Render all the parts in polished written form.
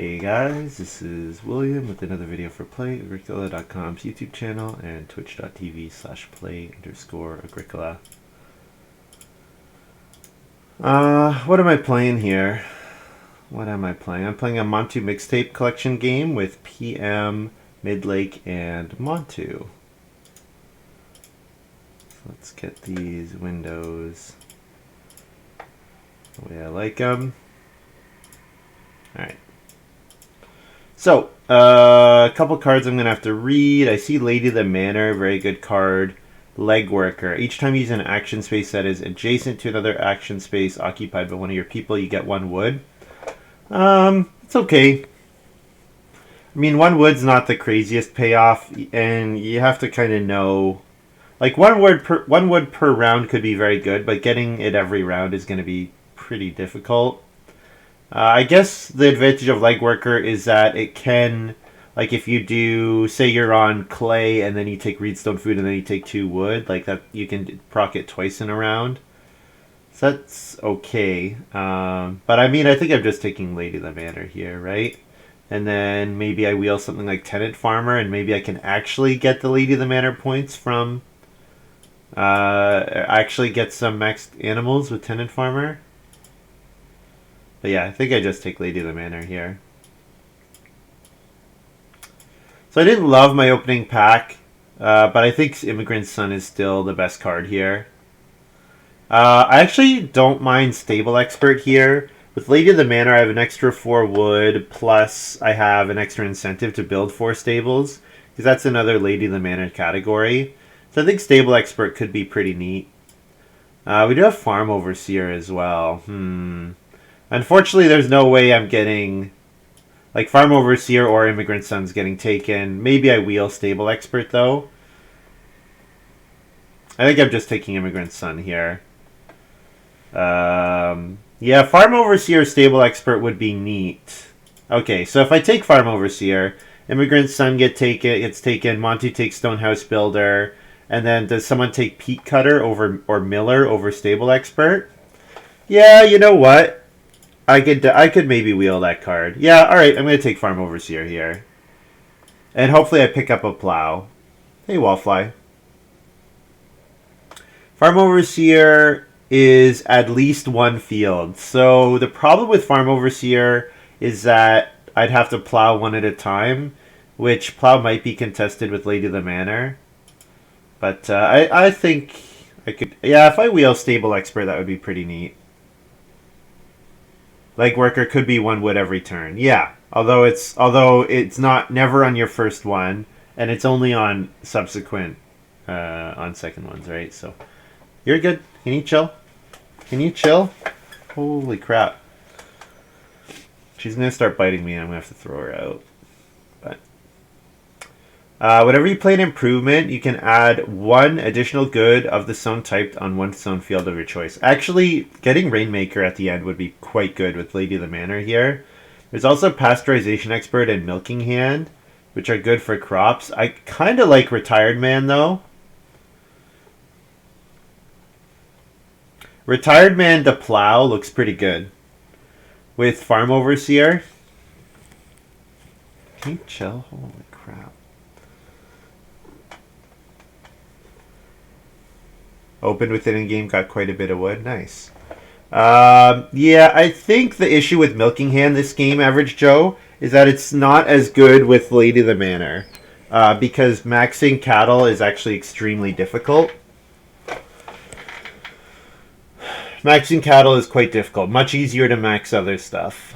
Hey guys, this is William with another video for Play-agricola.com's YouTube channel and twitch.tv/play_agricola. What am I playing here? What am I playing? I'm playing a Montu mixtape collection game with PM, Midlake, and Montu. So let's get these windows the way I like them. Alright. So, a couple cards I'm going to have to read. I see Lady of the Manor, very good card. Legworker. Each time you use an action space that is adjacent to another action space occupied by one of your people, you get 1 wood. It's okay. I mean, 1 wood's not the craziest payoff, and you have to kind of know... Like, 1 wood per round could be very good, but getting it every round is going to be pretty difficult. I guess the advantage of Legworker is that it can, like if you do, say you're on clay and then you take reedstone food and then you take 2 wood, like that you can proc it twice in a round. So that's okay. But I mean, I think I'm just taking Lady of the Manor here, right? And then maybe I wheel something like Tenant Farmer and maybe I can actually get the Lady of the Manor points from, actually get some maxed animals with Tenant Farmer. But yeah, I think I just take Lady of the Manor here. So I didn't love my opening pack, but I think Immigrant Son is still the best card here. I actually don't mind Stable Expert here. With Lady of the Manor, I have an extra 4 wood, plus I have an extra incentive to build 4 stables, because that's another Lady of the Manor category. So I think Stable Expert could be pretty neat. We do have Farm Overseer as well. Unfortunately, there's no way I'm getting... Like, Farm Overseer or Immigrant Son's getting taken. Maybe I wheel Stable Expert, though. I think I'm just taking Immigrant Son here. Yeah, Farm Overseer, Stable Expert would be neat. Okay, so if I take Farm Overseer, Immigrant Son gets taken, Montu takes Stonehouse Builder, and then does someone take Peat Cutter or Miller over Stable Expert? Yeah, you know what? I could maybe wheel that card. Yeah, alright, I'm going to take Farm Overseer here. And hopefully I pick up a plow. Hey, Wallfly. Farm Overseer is at least 1 field. So the problem with Farm Overseer is that I'd have to plow 1 at a time, which plow might be contested with Lady of the Manor. But I think I could... Yeah, if I wheel Stable Expert, that would be pretty neat. Legworker could be 1 wood every turn. Yeah, although it's never on your first one, and it's only on subsequent on second ones, right? So you're good. Can you chill? Can you chill? Holy crap! She's gonna start biting me. And I'm gonna have to throw her out. But whenever you play an improvement, you can add 1 additional good of the zone typed on 1 zone field of your choice. Actually, getting Rainmaker at the end would be quite good with Lady of the Manor here. There's also Pasteurization Expert and Milking Hand, which are good for crops. I kind of like Retired Man, though. Retired Man to plow looks pretty good. With Farm Overseer. Can you chill? Holy crap. Opened with it in game, got quite a bit of wood. Nice. Yeah, I think the issue with Milking Hand this game, Average Joe, is that it's not as good with Lady of the Manor. Because maxing cattle is actually extremely difficult. Maxing cattle is quite difficult. Much easier to max other stuff.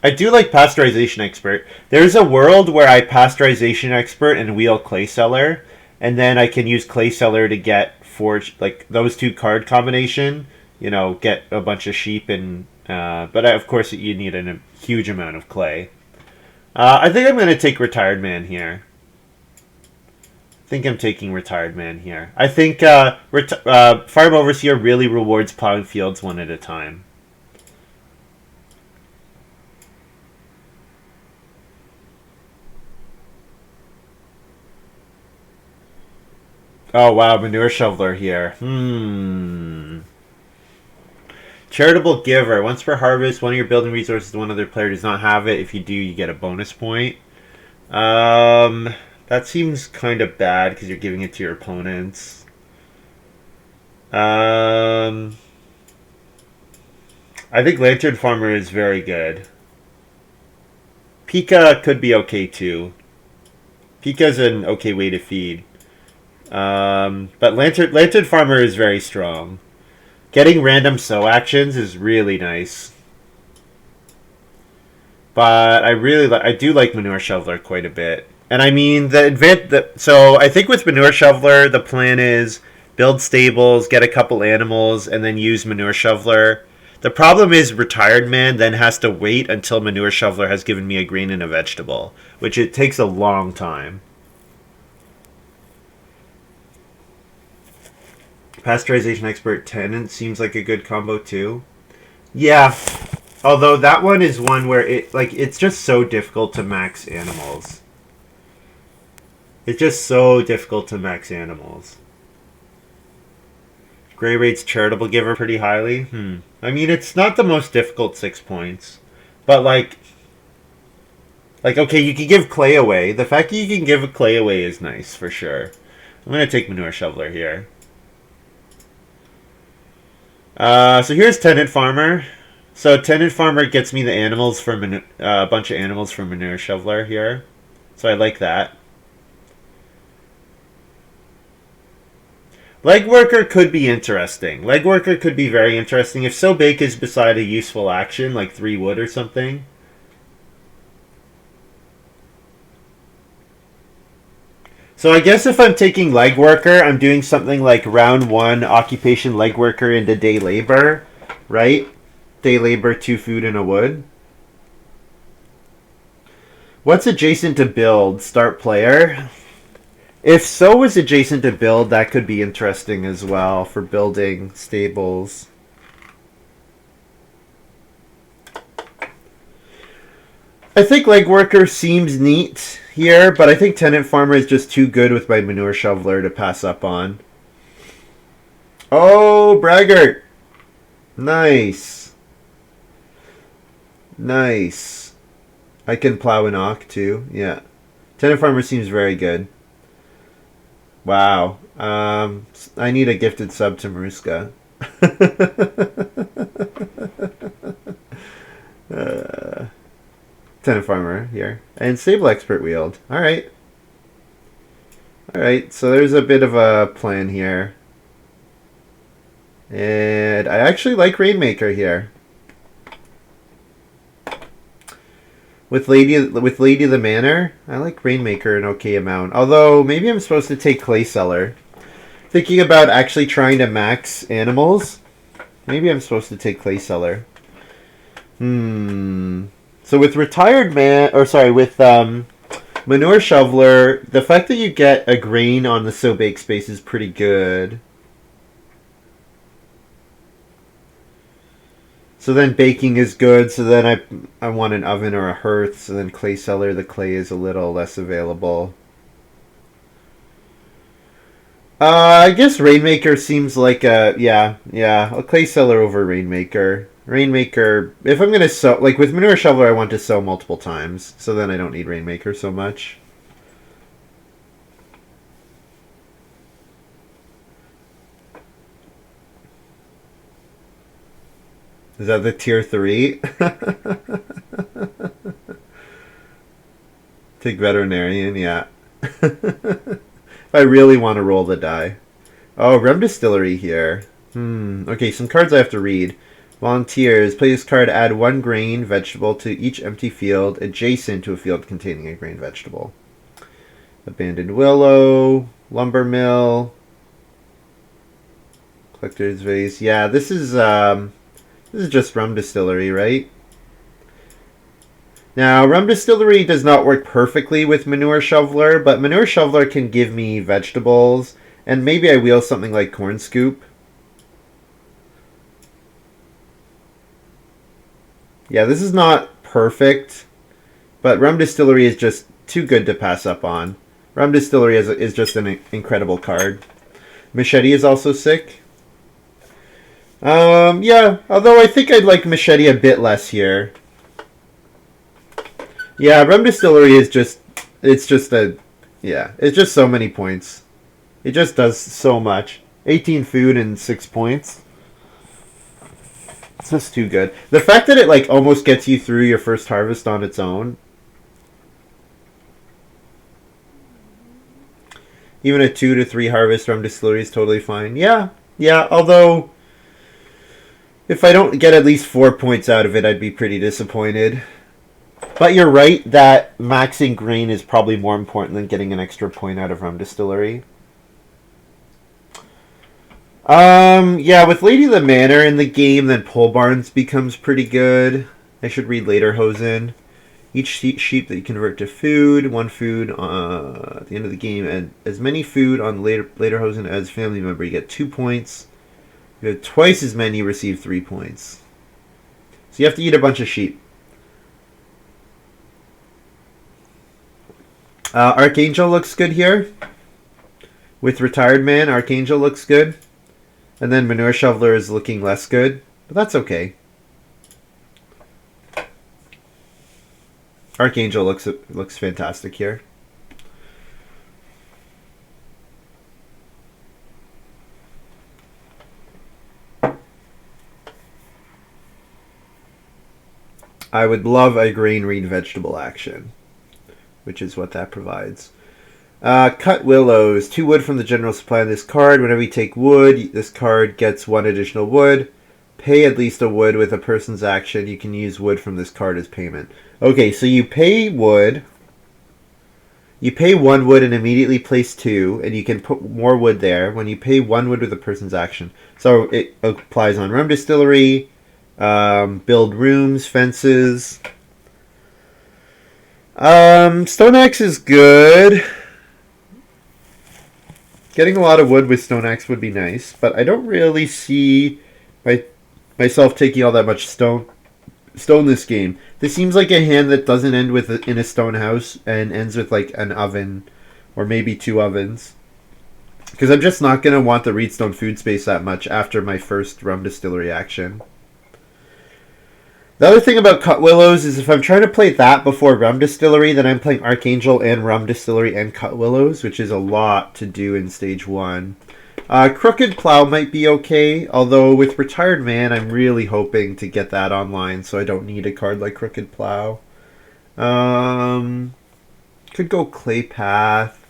I do like Pasteurization Expert. There's a world where I Pasteurization Expert and wheel Clay Seller, and then I can use Clay Seller to get Forge, like those 2 card combination, you know, get a bunch of sheep and, but of course you need a huge amount of clay. I think I'm going to take Retired Man here. I think I'm taking Retired Man here. I think Farm Overseer really rewards plowing fields 1 at a time. Charitable Giver. Once per harvest, one of your building resources, one other player does not have it. If you do, you get a bonus point. That seems kind of bad because you're giving it to your opponents. I think Lantern Farmer is very good. Pika could be okay too. Pika's an okay way to feed. But Lantern Farmer is very strong. Getting random sow actions is really nice. But I do like Manure Shoveler quite a bit. And I mean, so I think with Manure Shoveler, the plan is build stables, get a couple animals, and then use Manure Shoveler. The problem is Retired Man then has to wait until Manure Shoveler has given me a grain and a vegetable, which it takes a long time. Pasteurization Expert Tenant seems like a good combo too. Yeah, although that one is one where it's just so difficult to max animals. It's just so difficult to max animals. Gray rates Charitable Giver pretty highly. I mean, it's not the most difficult 6 points, but like okay, you can give clay away. The fact that you can give a clay away is nice for sure. I'm gonna take Manure Shoveler here. So here's Tenant Farmer. So Tenant Farmer gets me the animals from a bunch of animals from Manure Shoveler here. So I like that. Legworker could be interesting. Legworker could be very interesting if So Bake is beside a useful action, like 3 wood or something. So I guess if I'm taking Legworker, I'm doing something like round 1, Occupation Legworker into Day Labor, right? Day Labor, 2 food and a wood. What's adjacent to build? Start player? If So was adjacent to build, that could be interesting as well for building stables. I think Legworker seems neat here, but I think Tenant Farmer is just too good with my Manure Shoveler to pass up on. Oh, Braggart! Nice. Nice. I can plow an Ock too, yeah. Tenant Farmer seems very good. Wow. I need a gifted sub to Maruska. Tenant Farmer here. And Stable Expert Wield. Alright. Alright, so there's a bit of a plan here. And I actually like Rainmaker here. With Lady of the Manor, I like Rainmaker an okay amount. Although, maybe I'm supposed to take Clay Seller. Thinking about actually trying to max animals. Maybe I'm supposed to take Clay Seller. So with Retired Man, with Manure Shoveler, the fact that you get a grain on the So Bake space is pretty good. So then baking is good, so then I want an oven or a hearth, so then Clay Seller, the clay is a little less available. I guess Rainmaker seems like a Clay Seller over Rainmaker. Rainmaker, if I'm going to sow, like with Manure Shoveler I want to sow multiple times, so then I don't need Rainmaker so much. Is that the tier 3? Take Veterinarian, yeah. If I really want to roll the die. Oh, Rum Distillery here. Okay, some cards I have to read. Volunteers. Play this card, add 1 grain vegetable to each empty field adjacent to a field containing a grain vegetable. Abandoned Willow. Lumber Mill. Collector's Vase. Yeah, this is just Rum Distillery, right? Now, Rum Distillery does not work perfectly with Manure Shoveler, but Manure Shoveler can give me vegetables, and maybe I wheel something like Corn Scoop. Yeah, this is not perfect, but Rum Distillery is just too good to pass up on. Rum Distillery is just an incredible card. Machete is also sick. Yeah, although I think I'd like Machete a bit less here. Yeah, Rum Distillery is just, it's just a, yeah, it's just so many points. It just does so much. 18 food and 6 points. It's just too good. The fact that it like almost gets you through your first harvest on its own. Even a 2 to 3 harvest Rum Distillery is totally fine. Yeah, yeah, although if I don't get at least 4 points out of it, I'd be pretty disappointed. But you're right that maxing grain is probably more important than getting an extra point out of Rum Distillery. Yeah, with Lady of the Manor in the game, then Pole Barns becomes pretty good. I should read Lederhosen. Each sheep that you convert to food, one food at the end of the game, and as many food on Lederhosen as family member, you get 2 points. If you have twice as many, you receive 3 points. So you have to eat a bunch of sheep. Archangel looks good here. With Retired Man, Archangel looks good. And then Manure Shoveler is looking less good. But that's okay. Archangel looks fantastic here. I would love a grain reed vegetable action, which is what that provides. Cut Willows. 2 wood from the general supply on this card. Whenever you take wood, this card gets 1 additional wood. Pay at least a wood with a person's action. You can use wood from this card as payment. Okay, so you pay wood. You pay 1 wood and immediately place 2, and you can put more wood there when you pay 1 wood with a person's action. So it applies on Rum Distillery, build rooms, fences. Stone Axe is good. Getting a lot of wood with Stone Axe would be nice, but I don't really see myself taking all that much stone this game. This seems like a hand that doesn't end with in a stone house and ends with like an oven or maybe 2 ovens. Because I'm just not going to want the Reedstone food space that much after my first Rum Distillery action. The other thing about Cut Willows is if I'm trying to play that before Rum Distillery, then I'm playing Archangel and Rum Distillery and Cut Willows, which is a lot to do in Stage 1. Crooked Plow might be okay, although with Retired Man, I'm really hoping to get that online, so I don't need a card like Crooked Plow. Could go Clay Path.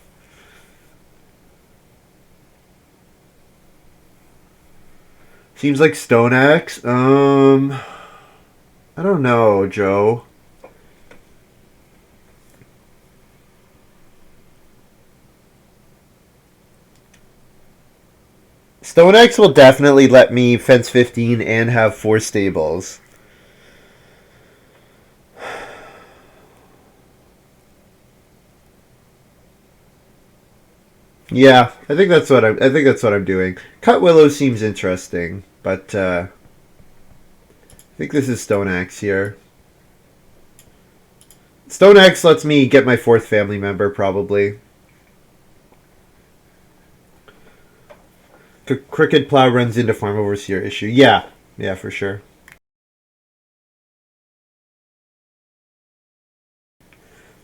Seems like Stone Axe. I don't know, Joe. Stone Axe will definitely let me fence 15 and have 4 stables. Yeah, I think that's what I'm doing. Cut Willow seems interesting, but I think this is Stone Axe here. Stone Axe lets me get my 4th family member, probably. Crooked Plow runs into Farm Overseer issue. Yeah, for sure.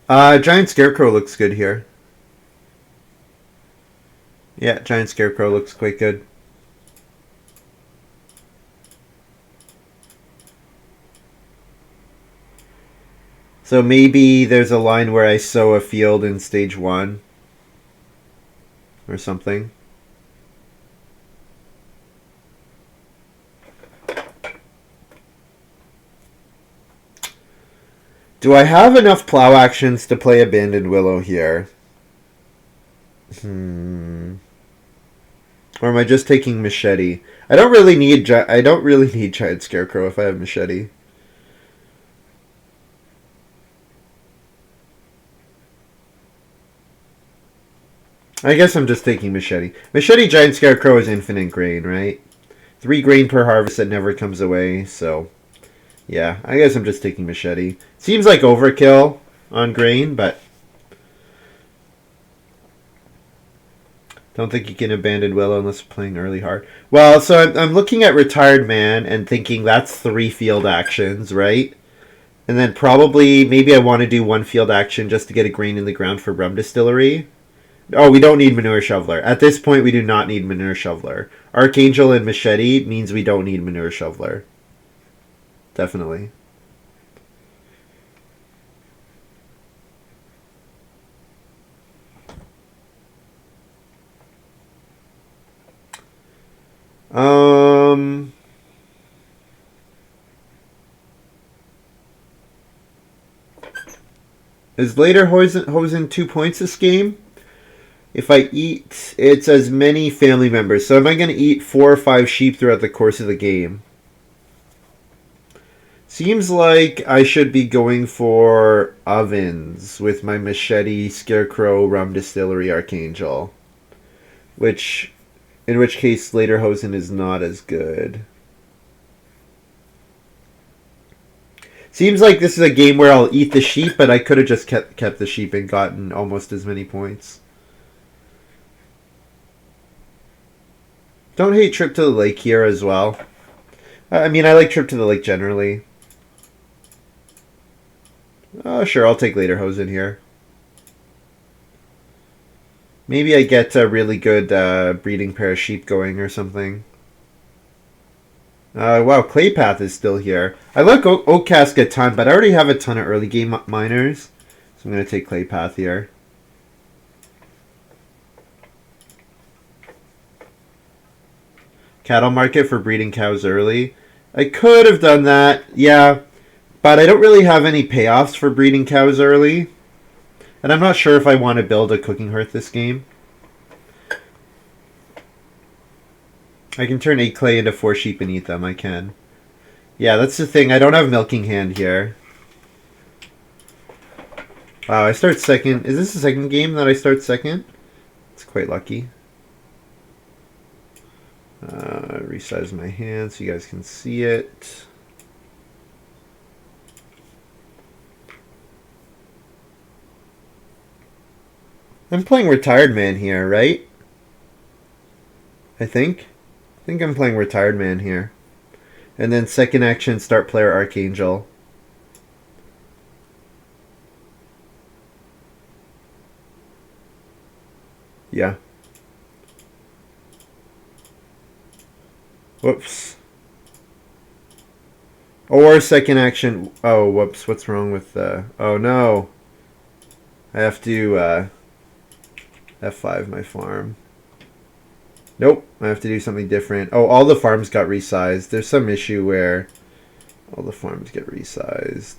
Giant Scarecrow looks good here. Yeah, Giant Scarecrow looks quite good. So maybe there's a line where I sow a field in Stage 1. Or something. Do I have enough plow actions to play Abandoned Willow here? Or am I just taking Machete? I don't really need Giant Scarecrow if I have Machete. I guess I'm just taking Machete. Machete Giant Scarecrow is infinite grain, right? 3 grain per harvest that never comes away, so... Yeah, I guess I'm just taking Machete. Seems like overkill on grain, but... Don't think you can abandon Willow unless playing early hard. Well, so I'm looking at Retired Man and thinking that's 3 field actions, right? And then probably, maybe I want to do 1 field action just to get a grain in the ground for Rum Distillery. Oh, we don't need Manure Shoveler. At this point, we do not need Manure Shoveler. Archangel and Machete means we don't need Manure Shoveler. Definitely. Is Lederhosen 2 points this game? If I eat, it's as many family members. So am I going to eat 4 or 5 sheep throughout the course of the game? Seems like I should be going for ovens with my Machete, Scarecrow, Rum Distillery, Archangel. In which case Lederhosen is not as good. Seems like this is a game where I'll eat the sheep, but I could have just kept the sheep and gotten almost as many points. Don't hate Trip to the Lake here as well. I mean, I like Trip to the Lake generally. Oh, sure, I'll take Lederhosen here. Maybe I get a really good breeding pair of sheep going or something. Wow, Claypath is still here. I like Oak Cask a ton, but I already have a ton of early game miners. So I'm going to take Claypath here. Cattle market for breeding cows early. I could have done that, yeah. But I don't really have any payoffs for breeding cows early. And I'm not sure if I want to build a cooking hearth this game. I can turn 8 clay into 4 sheep and eat them. I can. Yeah, that's the thing. I don't have milking hand here. Wow, I start second. Is this the second game that I start second? It's quite lucky. Resize my hand so you guys can see it. I'm playing Retired Man here, right? I think I'm playing Retired Man here. And then second action, start player Archangel. Yeah. Whoops. Or second action. Oh, whoops. What's wrong with oh no. I have to F5 my farm. Nope, I have to do something different. Oh, all the farms got resized. There's some issue where all the farms get resized.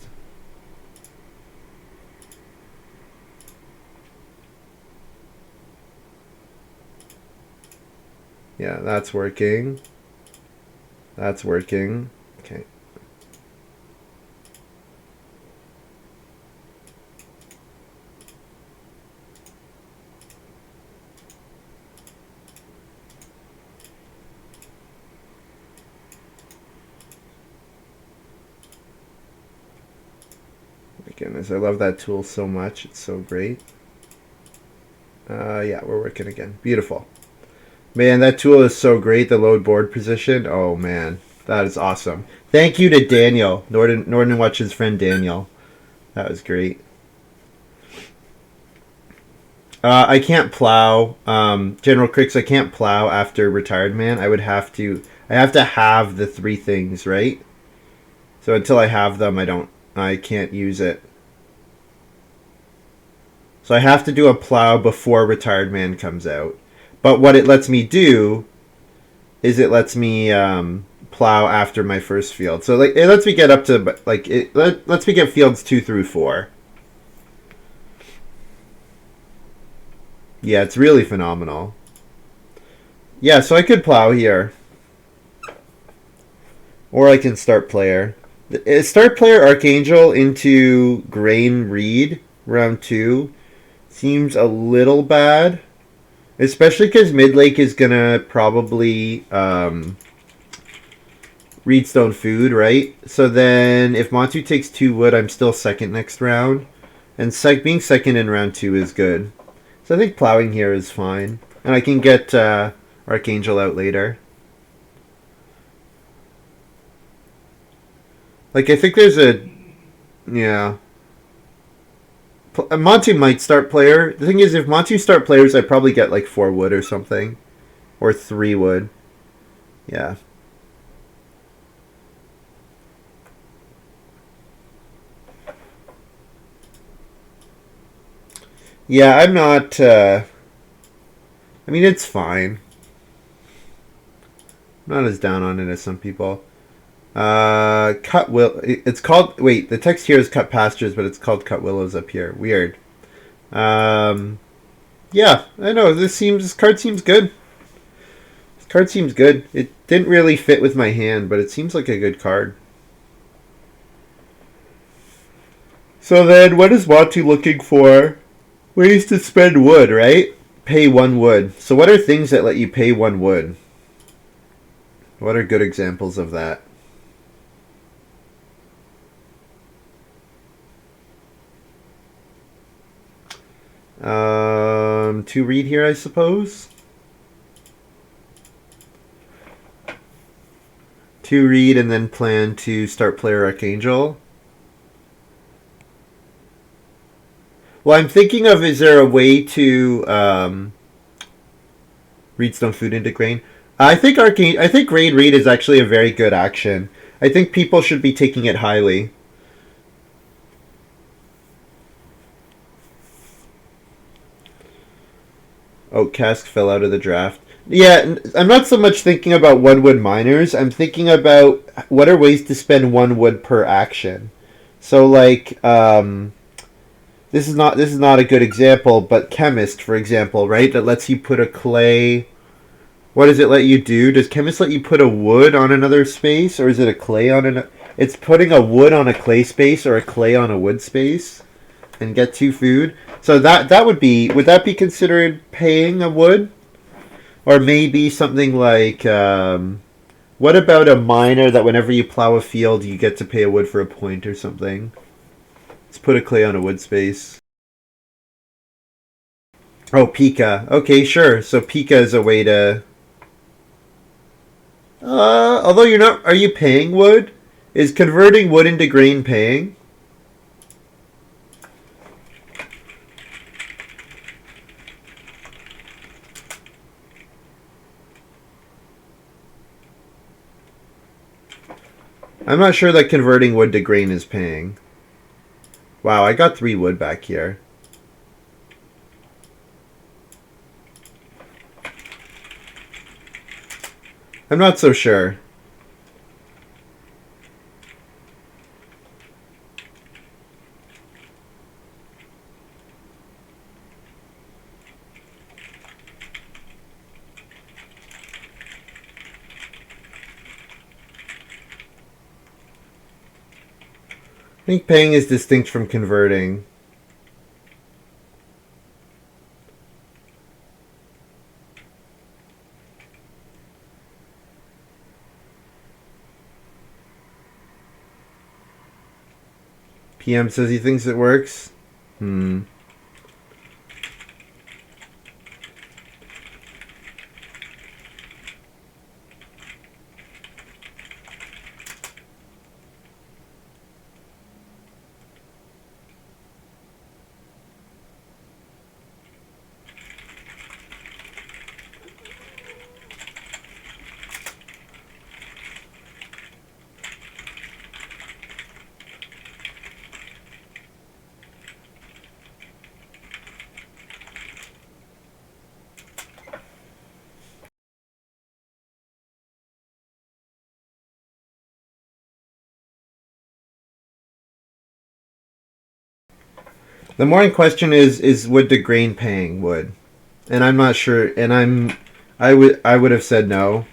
Yeah, that's working. That's working. Okay. Goodness, I love that tool so much. It's so great. Yeah, we're working again. Beautiful. Man, that tool is so great. The load board position. Oh, man. That is awesome. Thank you to Daniel. Northern Watch's friend Daniel. That was great. I can't plow. General Cricks, I can't plow after Retired Man. I have to have the 3 things, right? So until I have them, I can't use it. So I have to do a plow before Retired Man comes out. But what it lets me do is it lets me plow after my first field. So like it lets me get up to lets me get fields 2 through 4. Yeah, it's really phenomenal. Yeah, so I could plow here. Or I can start player. Start player Archangel into Grain Reed round 2 seems a little bad. Especially because Midlake is going to probably Reedstone food, right? So then if Montu takes 2 wood, I'm still second next round. And being second in round 2 is good. So I think plowing here is fine. And I can get Archangel out later. Like, I think there's a... Yeah. Montu might start player. The thing is, if Montu start players, I probably get like 4 wood or something. Or 3 wood. Yeah. Yeah, I'm not... I mean, it's fine. I'm not as down on it as some people. Cut will... It's called... Wait, the text here is cut pastures, but it's called cut willows up here. Weird. Yeah, I know. This card seems good. This card seems good. It didn't really fit with my hand, but it seems like a good card. So then, what is Montu looking for? Ways to spend wood, right? Pay 1 wood. So what are things that let you pay 1 wood? What are good examples of that? To read here, I suppose. To read and then plan to start player Archangel. Well, I'm thinking of, is there a way to read Stone Food into Grain? I think Raid Read is actually a very good action. I think people should be taking it highly. Oak Cask fell out of the draft. Yeah, I'm not so much thinking about 1 wood miners. I'm thinking about what are ways to spend 1 wood per action. So like, this is not a good example, but Chemist, for example, right? That lets you put a clay. What does it let you do? Does Chemist let you put a wood on another space, or is it a clay on an? It's putting a wood on a clay space or a clay on a wood space, and get 2 food. So that would that be considered paying a wood, or maybe something like what about a miner that whenever you plow a field you get to pay a wood for a point or something? Let's put a clay on a wood space. Oh, Pika. Okay, sure. So Pika is a way to. Although you're not, are you paying wood? Is converting wood into grain paying? I'm not sure that converting wood to grain is paying. Wow, I got 3 wood back here. I'm not so sure. I think paying is distinct from converting. PM says he thinks it works. I The more in question is wood to grain paying wood, and I'm not sure. And I would have said no.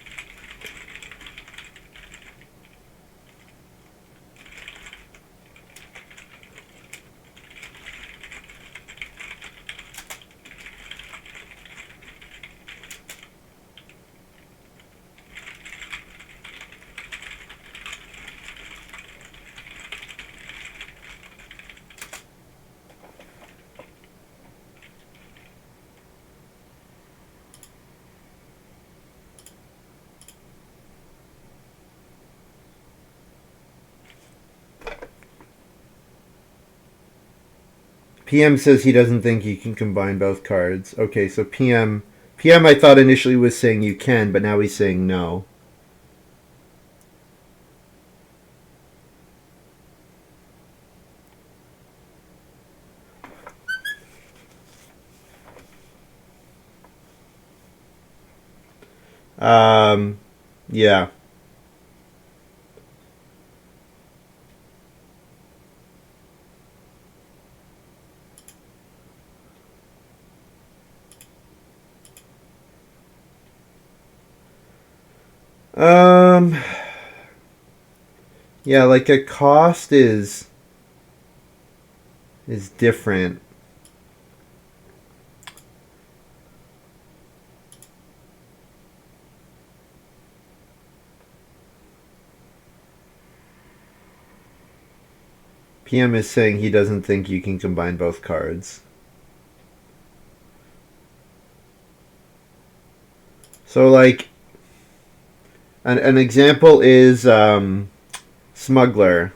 PM says he doesn't think you can combine both cards. Okay, so PM I thought initially was saying you can, but now he's saying no. Yeah. Um, yeah, like a cost is different. PM is saying he doesn't think you can combine both cards. So like an example is Smuggler.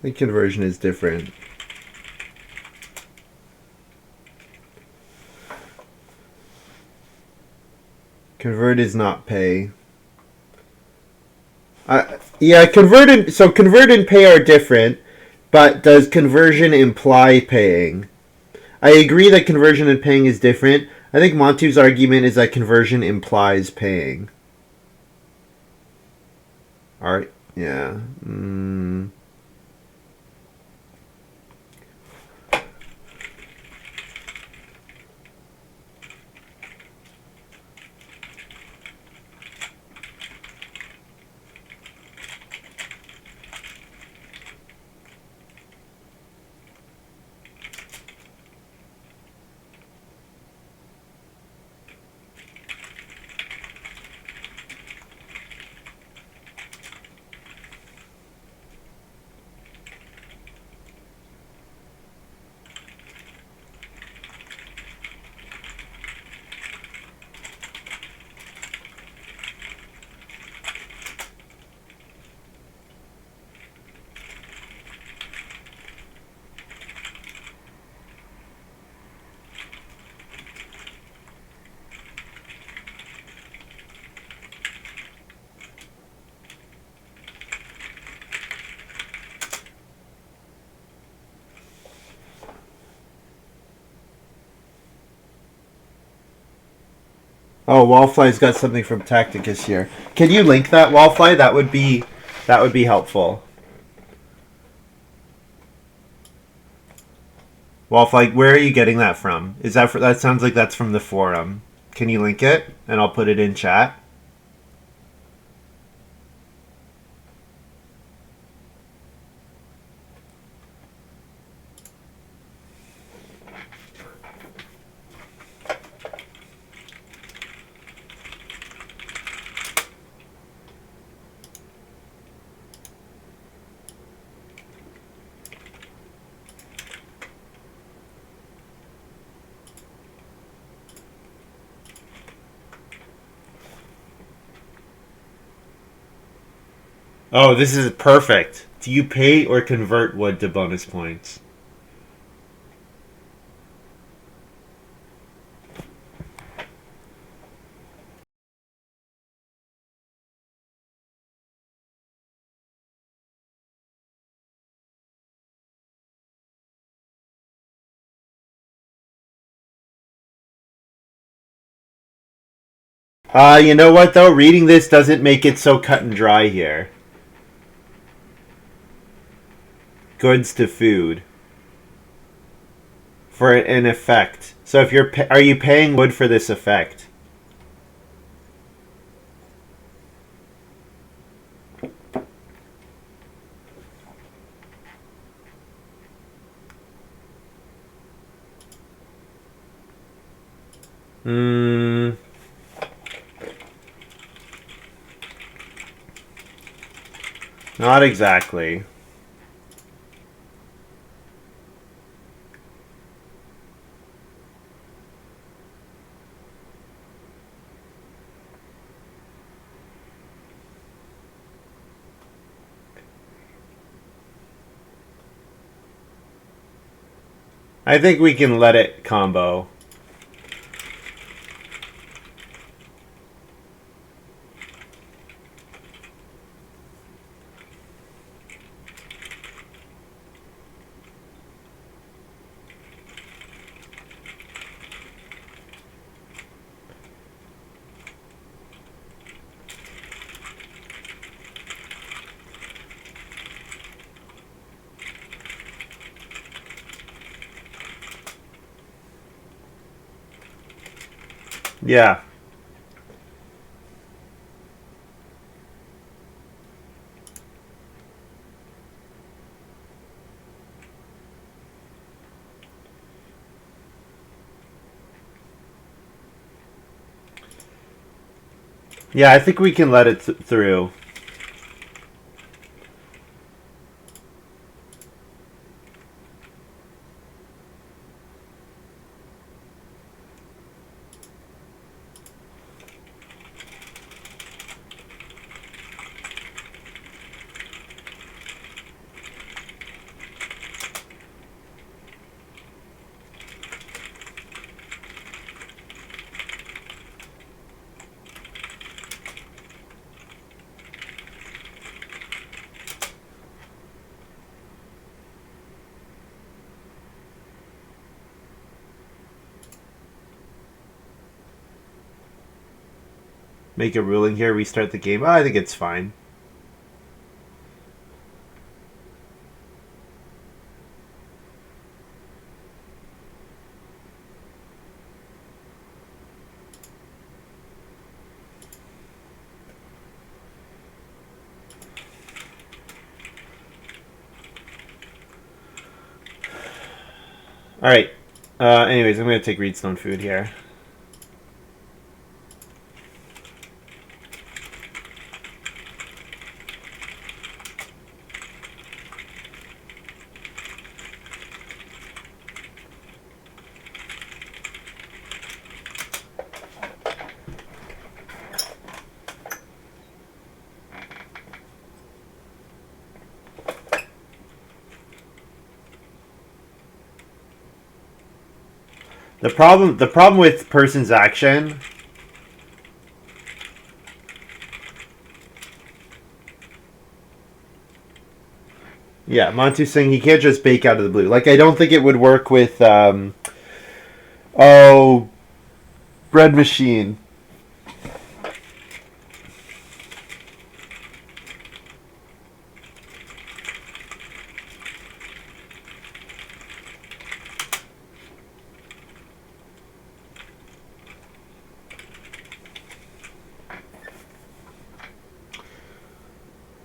The conversion is different. Convert is not pay. Yeah, convert and pay are different, but does conversion imply paying? I agree that conversion and paying is different. I think Montu's argument is that conversion implies paying. Alright, yeah. Oh, Wallfly's got something from Tacticus here. Can you link that, Wallfly? That would be helpful. Wallfly, where are you getting that from? That sounds like that's from the forum. Can you link it? And I'll put it in chat. Oh, this is perfect. Do you pay or convert wood to bonus points? You know what though? Reading this doesn't make it so cut and dry here. Goods to food. For an effect. So if are you paying wood for this effect? Not exactly. I think we can let it combo. Yeah. Yeah, I think we can let it through. Make a ruling here, restart the game. Oh, I think it's fine. Alright. Anyways, I'm going to take Reedstone food here. The problem with person's action. Yeah, Montu's saying he can't just bake out of the blue. Like, I don't think it would work with bread machine.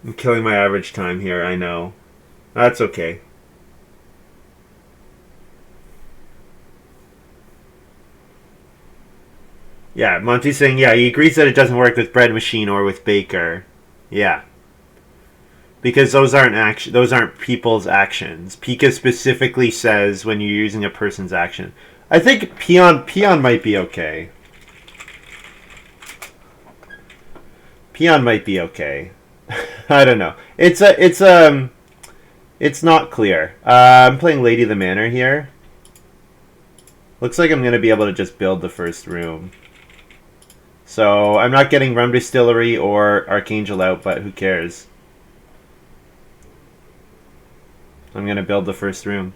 I'm killing my average time here, I know. That's okay. Yeah, Monty's saying, yeah, he agrees that it doesn't work with bread machine or with baker. Yeah. Because those aren't people's actions. Pika specifically says when you're using a person's action. I think peon might be okay. Peon might be okay. I don't know. It's not clear. I'm playing Lady of the Manor here. Looks like I'm gonna be able to just build the first room. So I'm not getting Rum Distillery or Archangel out, but who cares? I'm gonna build the first room.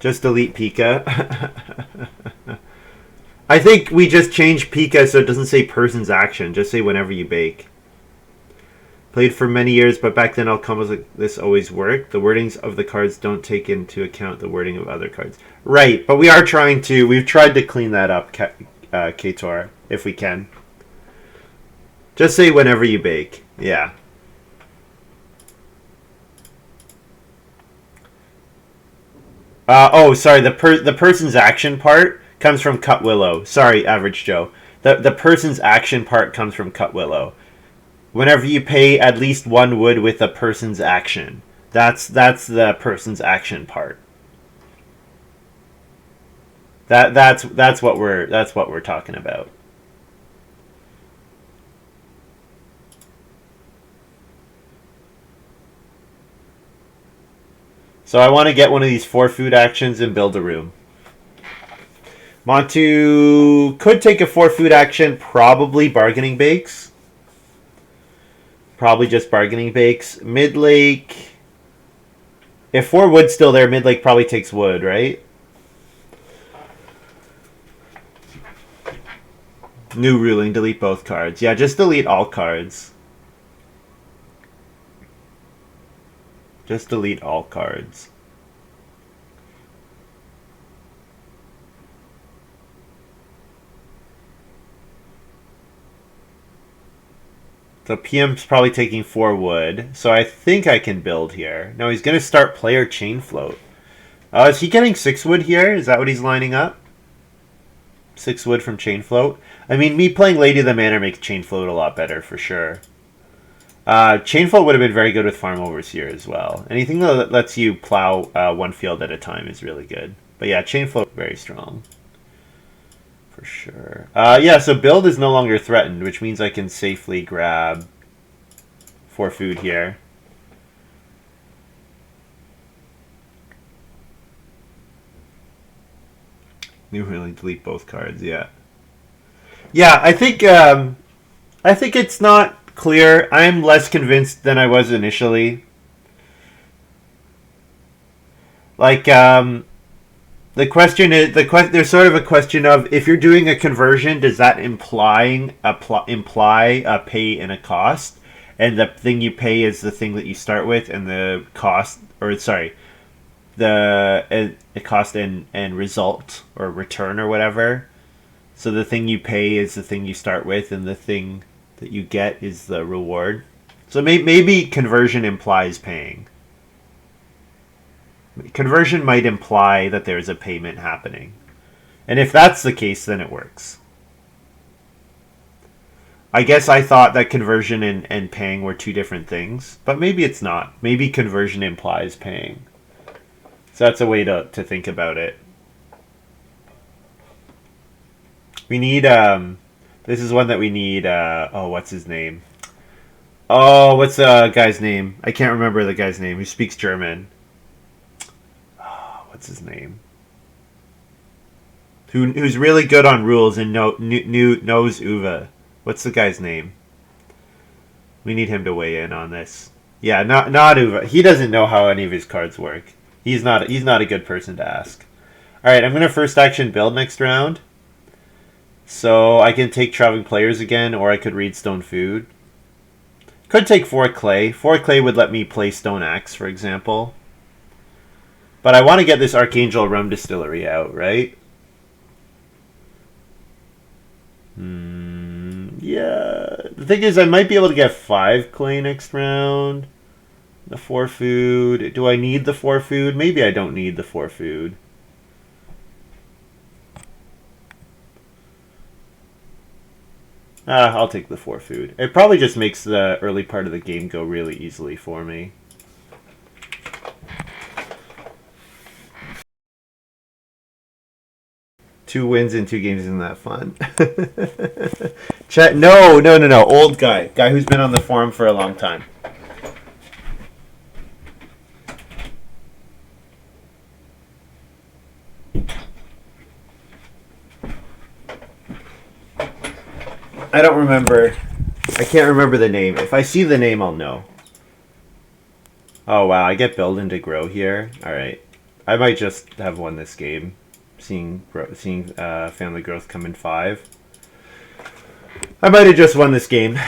Just delete Pika. I think we just change Pika so it doesn't say person's action. Just say whenever you bake. Played for many years, but back then all combos like this always worked. The wordings of the cards don't take into account the wording of other cards. Right, but we've tried to clean that up, Kator, if we can. Just say whenever you bake. Yeah. Sorry, the person's action part comes from Cut Willow. Sorry, Average Joe. The person's action part comes from Cut Willow. Whenever you pay at least 1 wood with a person's action. That's the person's action part. That's what we're talking about. So I want to get one of these 4 food actions and build a room. Montu could take a 4 food action, probably bargaining bakes. Probably just bargaining bakes. Midlake. If 4 wood's still there, midlake probably takes wood, right? New ruling, delete both cards. Yeah, just delete all cards. Just delete all cards. So PM's probably taking 4 wood. So I think I can build here. No, he's going to start player chain float. Is he getting 6 wood here? Is that what he's lining up? 6 wood from chain float. I mean, me playing Lady of the Manor makes chain float a lot better for sure. Chain float would have been very good with farm overseer as well. Anything that lets you plow 1 field at a time is really good. But yeah, chain float very strong. For sure. Yeah, so build is no longer threatened, which means I can safely grab 4 food here. New really delete both cards, yeah. Yeah, I think it's not clear. I'm less convinced than I was initially. Like, the question is, there's sort of a question of, if you're doing a conversion, does that imply a pay and a cost? And the thing you pay is the thing that you start with, and the cost, or sorry, the cost and result or return or whatever. So the thing you pay is the thing you start with, and the thing that you get is the reward. So maybe conversion implies paying. Conversion might imply that there's a payment happening. And if that's the case, then it works. I guess I thought that conversion and paying were 2 different things, but maybe it's not. Maybe conversion implies paying. So that's a way to think about it. We need, this is one that we need, what's his name? Oh, what's the guy's name? I can't remember the guy's name. Who speaks German? What's his name? Who's really good on rules and knows Uwe. What's the guy's name? We need him to weigh in on this. Yeah, not Uwe. He doesn't know how any of his cards work. He's not a good person to ask. All right, I'm gonna first action build next round. So I can take traveling players again, or I could read stone food. Could take 4 clay. 4 clay would let me play stone axe, for example. But I want to get this Archangel rum distillery out, right? Yeah. The thing is, I might be able to get 5 clay next round. The 4 food. Do I need the 4 food? Maybe I don't need the 4 food. I'll take the 4 food. It probably just makes the early part of the game go really easily for me. Two wins in 2 games isn't that fun. Chat. No. Old guy who's been on the forum for a long time. I don't remember. I can't remember the name. If I see the name, I'll know. Oh wow, I get building to grow here. All right, I might just have won this game. Seeing family growth come in 5. I might have just won this game.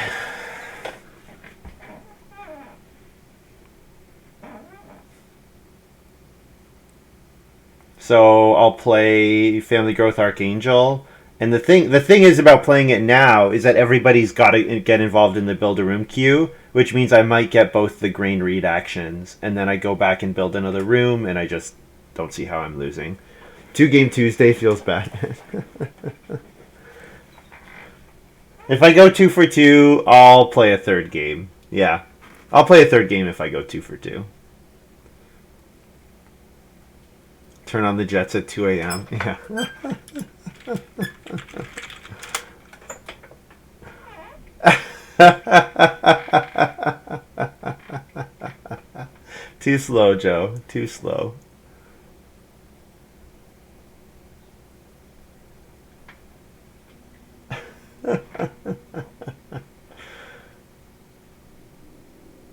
So I'll play Family Growth Archangel. And the thing is about playing it now is that everybody's got to get involved in the build a room queue, which means I might get both the grain read actions, and then I go back and build another room, and I just don't see how I'm losing. 2 game Tuesday feels bad. If I go 2 for 2, I'll play a third game. Yeah. I'll play a third game if I go 2 for 2. Turn on the Jets at 2 a.m. Yeah. Too slow, Joe. Too slow.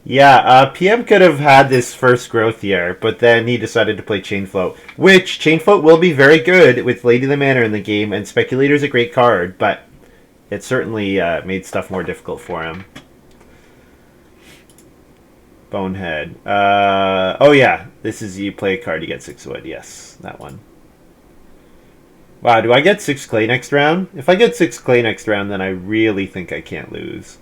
Yeah, PM could have had this first growth year, but then he decided to play Chain Float, which Chain Float will be very good with Lady the Manor in the game, and Speculator's a great card, but it certainly made stuff more difficult for him. Bonehead. Oh yeah, this is you play a card, you get 6 wood. Yes, that one. Wow, do I get 6 clay next round? If I get 6 clay next round, then I really think I can't lose.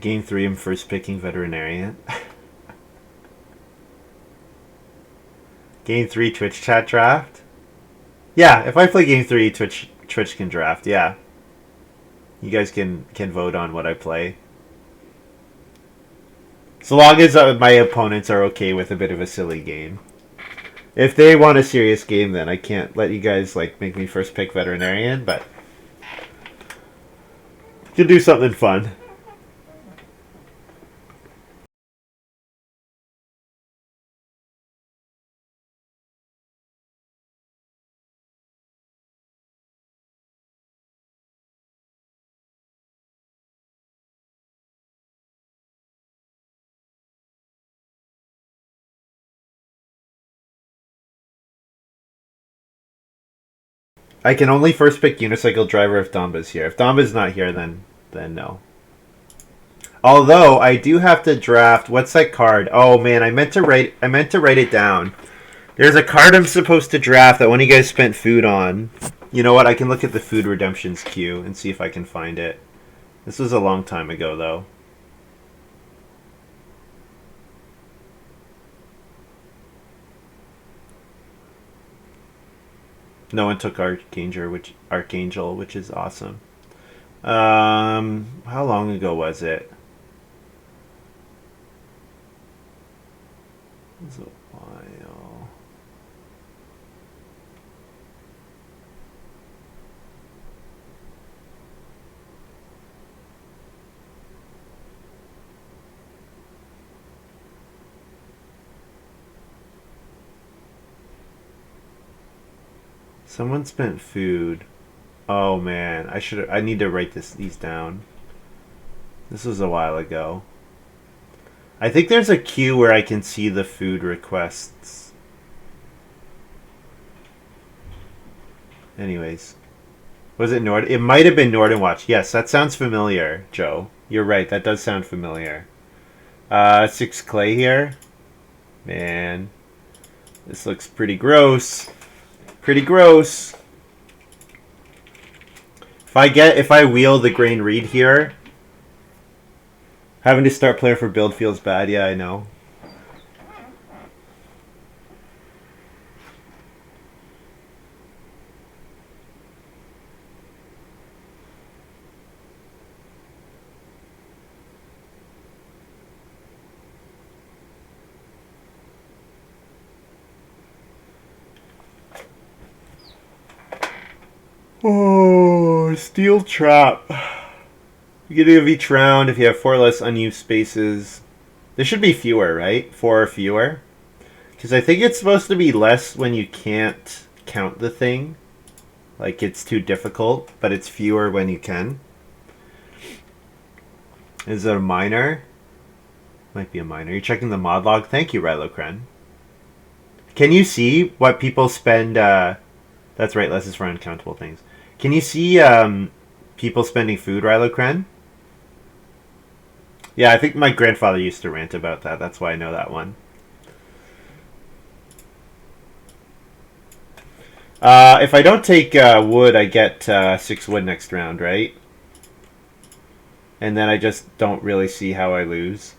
Game 3, I'm first picking Veterinarian. Game 3, Twitch chat draft? Yeah, if I play Game 3, Twitch can draft, yeah. You guys can vote on what I play. So long as my opponents are okay with a bit of a silly game. If they want a serious game, then I can't let you guys like make me first pick Veterinarian, but you can do something fun. I can only first pick Unicycle Driver if Domba's here. If Domba's not here, then no. Although I do have to draft. What's that card? Oh man, I meant to write it down. There's a card I'm supposed to draft that one of you guys spent food on. You know what? I can look at the food redemptions queue and see if I can find it. This was a long time ago, though. No one took Archangel, which is awesome. How long ago was it? It was a while. Someone spent food. Oh man, I need to write these down. This was a while ago. I think there's a queue where I can see the food requests. Anyways. Was it Nord? It might have been Norden Watch. Yes, that sounds familiar, Joe. You're right, that does sound familiar. 6 clay here. Man. This looks pretty gross. Pretty gross. If I wheel the Grain Reed here, having to start playing for build feels bad. Yeah, I know. Oh, Steel Trap. Beginning of each round, if you have 4 less unused spaces. There should be fewer, right? 4 or fewer. Because I think it's supposed to be less when you can't count the thing. Like it's too difficult, but it's fewer when you can. Is it a minor? Might be a minor. You're checking the mod log. Thank you, Rylocren. Can you see what people spend? That's right, less is for uncountable things. Can you see people spending food, Rylocren? Yeah, I think my grandfather used to rant about that. That's why I know that one. If I don't take wood, I get 6 wood next round, right? And then I just don't really see how I lose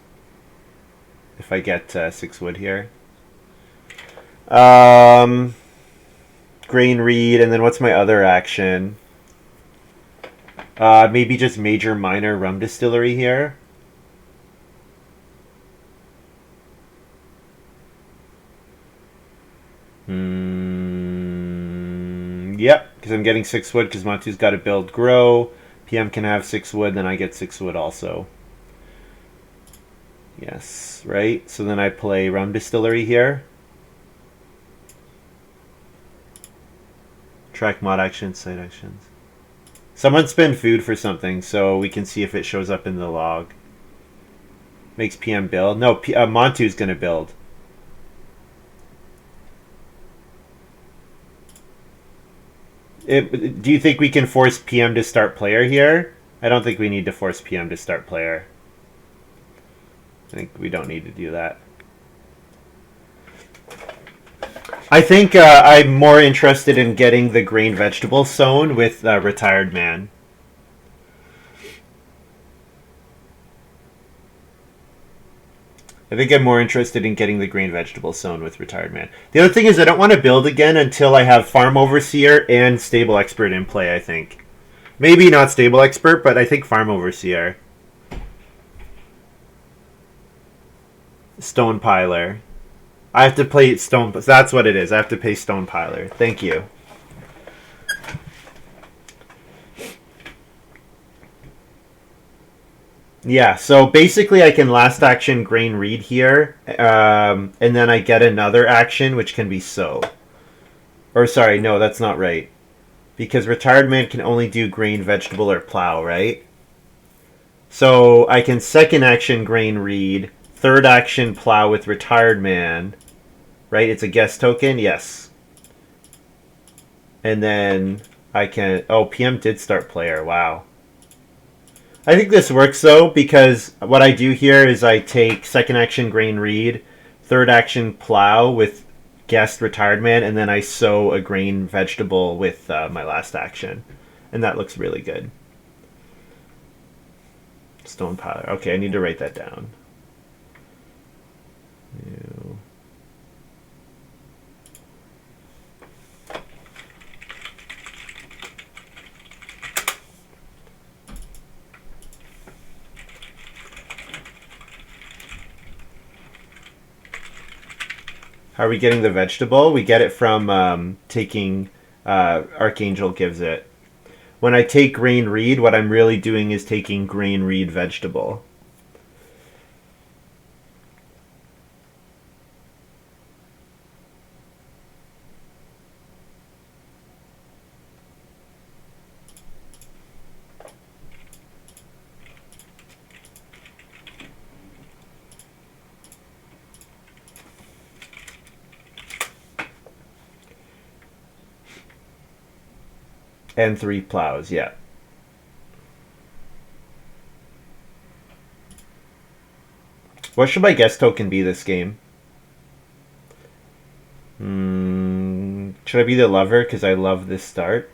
if I get 6 wood here. Grain read, and then what's my other action? Maybe just major minor rum distillery here. Yep, because I'm getting 6 wood because Montu's got to build grow. PM can have 6 wood, then I get 6 wood also. Yes, right? So then I play rum distillery here. Track mod actions, side actions. Someone spend food for something so we can see if it shows up in the log. Makes PM build. No, Montu's going to build. Do you think we can force PM to start player here? I don't think we need to force PM to start player. I think we don't need to do that. I think I'm more interested in getting the grain vegetable sown with Retired Man. I think I'm more interested in getting the grain vegetable sown with Retired Man. The other thing is I don't want to build again until I have Farm Overseer and Stable Expert in play, I think. Maybe not Stable Expert, but I think Farm Overseer. Stone Piler. I have to play Stone... That's what it is. I have to pay Stone Piler. Thank you. Yeah, so basically I can last action Grain Read here, and then I get another action, which can be Sow. Or sorry, no, that's not right. Because Retired Man can only do Grain, Vegetable, or Plow, right? So I can second action Grain Read, third action Plow with Retired Man, right? It's a guest token, yes. And then I can... Oh, PM did start player, wow. I think this works though, because what I do here is I take second action Grain Read, third action Plow with guest Retired Man, and then I sow a grain vegetable with my last action. And that looks really good. Stone Piler. Okay, I need to write that down. New. How are we getting the vegetable? We get it from taking Archangel gives it. When I take Grain Read, what I'm really doing is taking Grain Read vegetable. And 3 plows, yeah. What should my guest token be this game? Should I be the lover? Because I love this start.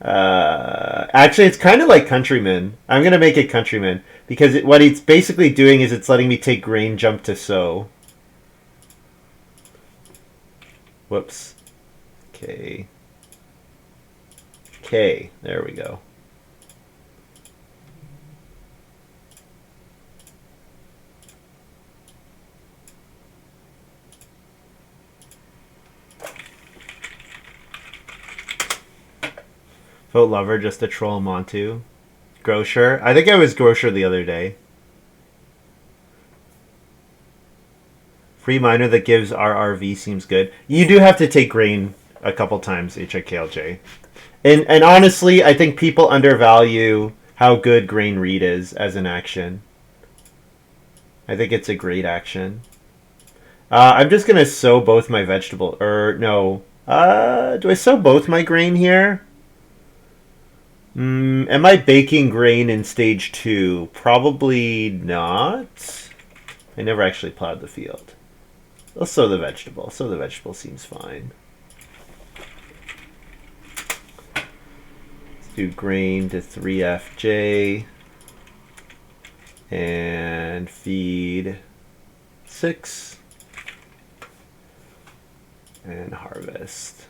Actually, it's kind of like Countryman. I'm going to make it Countryman. Because what it's basically doing is it's letting me take grain, jump to sow. Whoops. Okay. Okay, there we go. Vote lover just to troll Montu. Grocer. I think I was Grocer the other day. Free miner that gives RRV seems good. You do have to take grain a couple times, HIKLJ. And honestly, I think people undervalue how good Grain Read is as an action. I think it's a great action. I'm just going to sow both my vegetable... no. Do I sow both my grain here? Am I baking grain in stage 2? Probably not. I never actually plowed the field. I'll sow the vegetable. Sow the vegetable seems fine. Let's do grain to 3FJ. And feed 6. And harvest.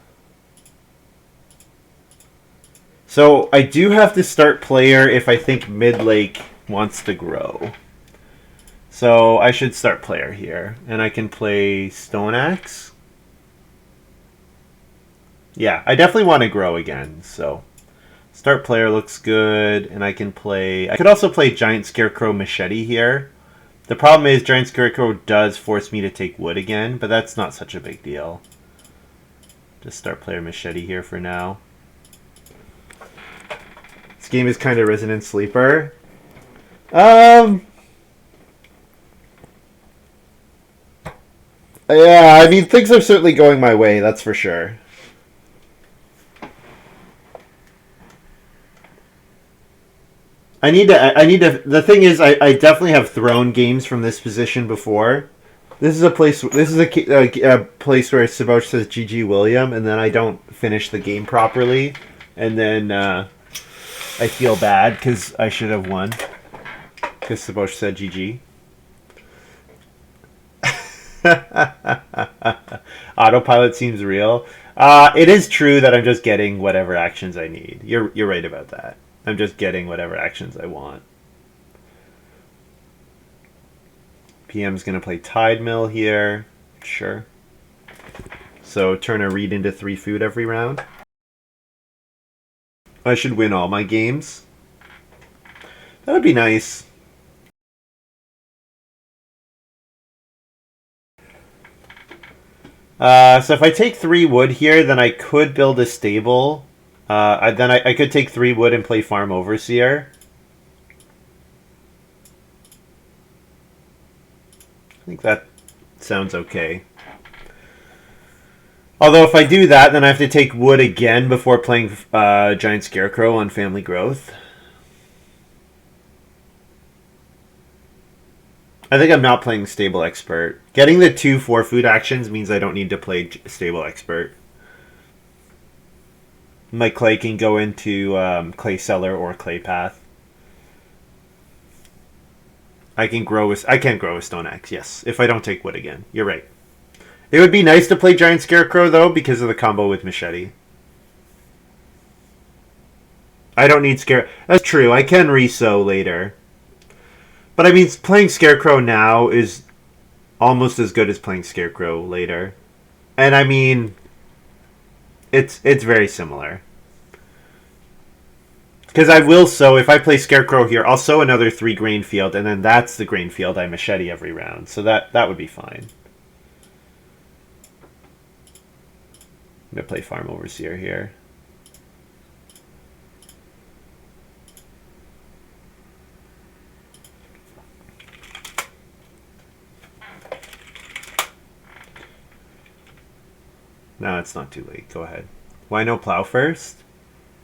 So I do have to start player if I think midlake wants to grow. So I should start player here. And I can play Stone Axe. Yeah, I definitely want to grow again. So start player looks good. And I can play... I could also play Giant Scarecrow Machete here. The problem is Giant Scarecrow does force me to take wood again. But that's not such a big deal. Just start player Machete here for now. This game is kind of Resident Sleeper. Yeah, I mean, things are certainly going my way, that's for sure. I need to, the thing is, I definitely have thrown games from this position before. This is a place where Saboch says GG William, and then I don't finish the game properly, and then I feel bad because I should have won. Because Saboch said GG. Autopilot seems real. It is true that I'm just getting whatever actions I need. You're right about that. I'm just getting whatever actions I want. PM's going to play Tide Mill here. Sure. So turn a reed into 3 food every round. I should win all my games. That would be nice. So if I take 3 wood here, then I could build a stable. Then I could take 3 wood and play Farm Overseer. I think that sounds okay. Although if I do that, then I have to take wood again before playing Giant Scarecrow on Family Growth. I think I'm not playing Stable Expert. Getting the 2 4-food actions means I don't need to play Stable Expert. My clay can go into Clay Cellar or Clay Path. I can't grow a Stone Axe, yes, if I don't take wood again. You're right. It would be nice to play Giant Scarecrow, though, because of the combo with Machete. I don't need Scare... That's true, I can resow later. But I mean, playing Scarecrow now is almost as good as playing Scarecrow later. And I mean, it's very similar. Because I will sow, if I play Scarecrow here, I'll sow another 3 grain field, and then that's the grain field I Machete every round. So that would be fine. I'm going to play Farm Overseer here. No, it's not too late. Go ahead. Why no plow first?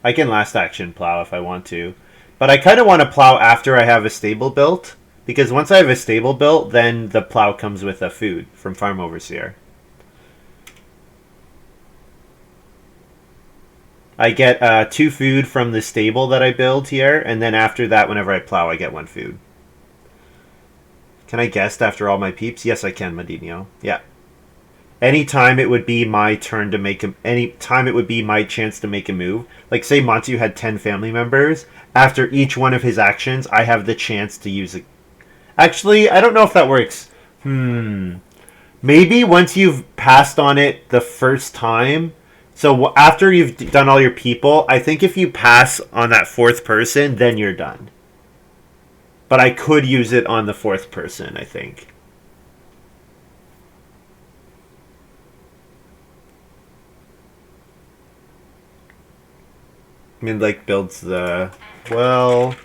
I can last action plow if I want to. But I kind of want to plow after I have a stable built. Because once I have a stable built, then the plow comes with a food from Farm Overseer. I get 2 food from the stable that I build here. And then after that, whenever I plow, I get 1 food. Can I guest after all my peeps? Yes, I can, Medinho. Yeah. Anytime it would be my turn to make anytime it would be my chance to make a move. Like say Montu had 10 family members. After each one of his actions, I have the chance to use it. Actually, I don't know if that works. Maybe once you've passed on it the first time. So after you've done all your people, I think if you pass on that 4th person, then you're done. But I could use it on the 4th person, I think. Midlake builds the... Well...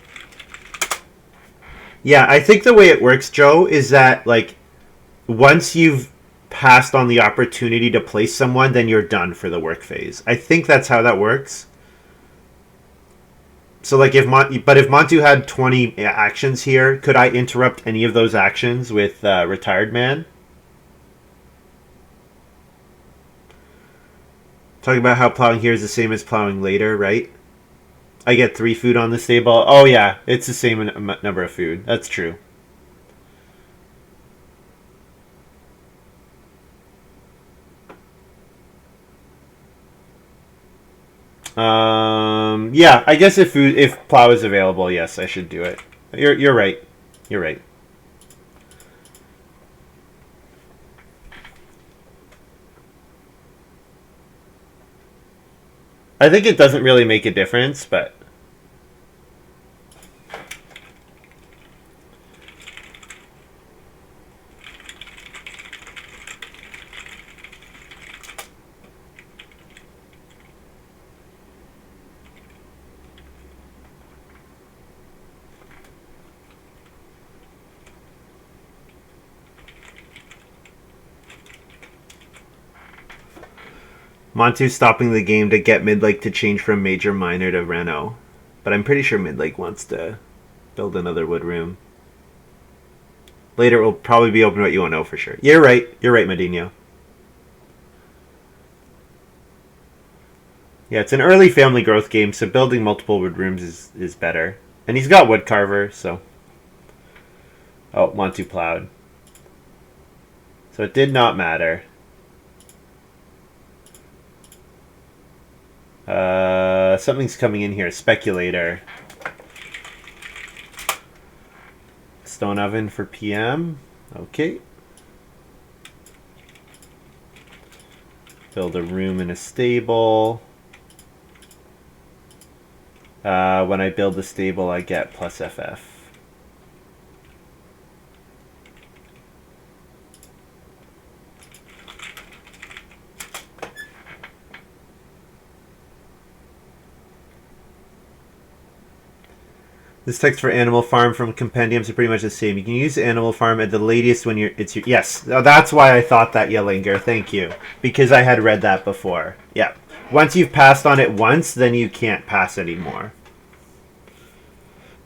Yeah, I think the way it works, Joe, is that, like, once you've passed on the opportunity to place someone, then you're done for the work phase. I think that's how that works. So, like, if Montu had 20 actions here, could I interrupt any of those actions with Retired Man? Talking about how plowing here is the same as plowing later, right? I get 3 food on the stable. Oh yeah, it's the same number of food. That's true. Yeah, I guess if plow is available, yes, I should do it. You're right. You're right. I think it doesn't really make a difference, but Montu's stopping the game to get Midlake to change from Major Minor to Reno. But I'm pretty sure Midlake wants to build another wood room. Later it will probably be open, but you won't know for sure. You're right. You're right, Medino. Yeah, it's an early family growth game, so building multiple wood rooms is better. And he's got wood carver, so... Oh, Montu plowed. So it did not matter. Something's coming in here. Speculator. Stone oven for PM. Okay. Build a room in a stable. When I build the stable, I get plus FF. This text for Animal Farm from compendiums are pretty much the same. You can use Animal Farm at the latest when it's your... Yes, that's why I thought that, Yellinger. Thank you. Because I had read that before. Yeah. Once you've passed on it once, then you can't pass anymore.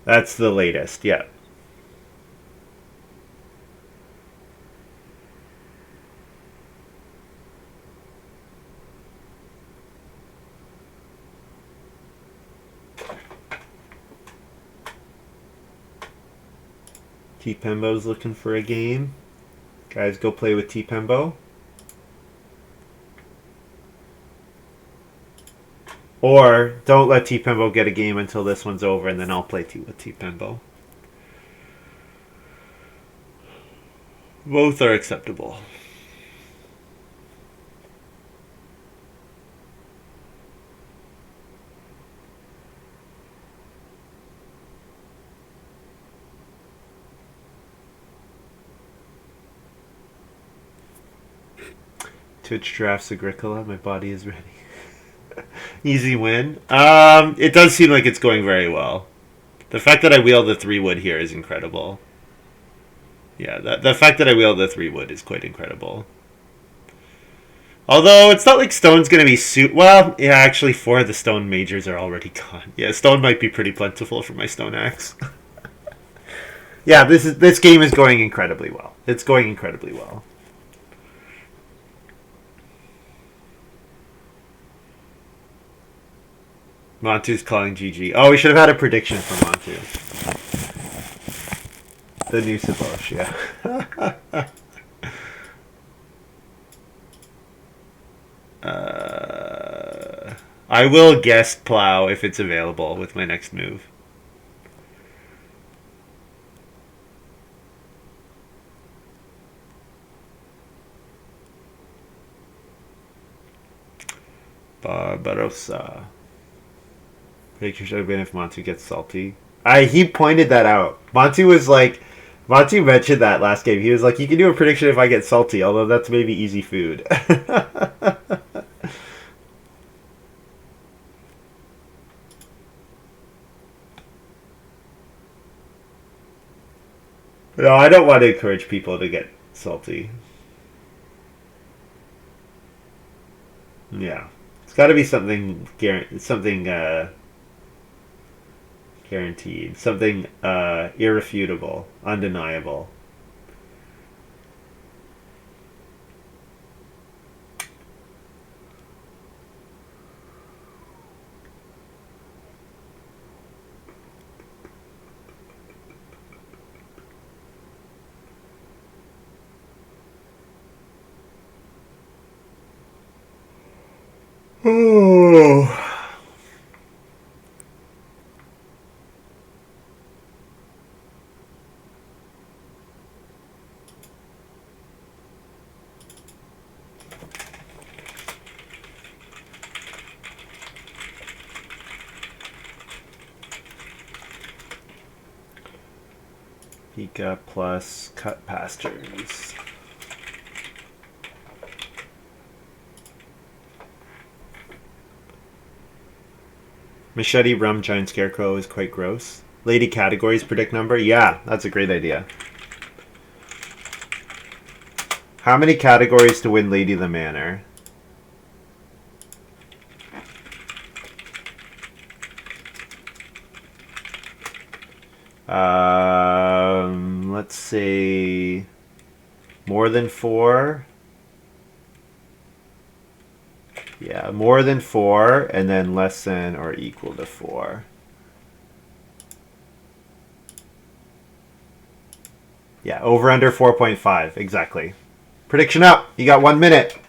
That's the latest, yeah. T-Pembo's looking for a game. Guys, go play with T-Pembo. Or don't let T-Pembo get a game until this one's over, and then I'll play with T-Pembo. Both are acceptable. Twitch drafts Agricola. My body is ready. Easy win. It does seem like it's going very well. The fact that I wield the 3 wood here is incredible. Yeah, the fact that I wield the 3 wood is quite incredible. Although it's not like stone's going to be well, yeah, actually 4 of the stone majors are already gone. Yeah, stone might be pretty plentiful for my stone axe. Yeah, this game is going incredibly well. It's going incredibly well. Montu's calling GG. Oh, we should have had a prediction for Montu. The new Sabosh, yeah. I will guess plow if it's available with my next move. Barbarossa. Prediction should have been if Montu gets salty. He pointed that out. Montu mentioned that last game. He was like, you can do a prediction if I get salty, although that's maybe easy food. No, I don't want to encourage people to get salty. Yeah. It's got to be something guaranteed, something irrefutable, undeniable. Oh. Pika plus cut pastures. Machete, rum, giant scarecrow is quite gross. Lady categories predict number? Yeah, that's a great idea. How many categories to win Lady the Manor? Let's say more than 4. Yeah, more than 4, and then less than or equal to 4. Yeah, over under 4.5, exactly. Prediction up. You got 1 minute.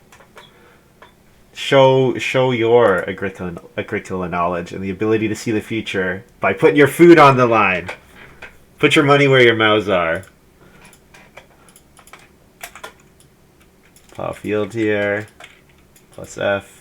Show your agricola knowledge and the ability to see the future by putting your food on the line. Put your money where your mouths are. Plow field here. Plus F.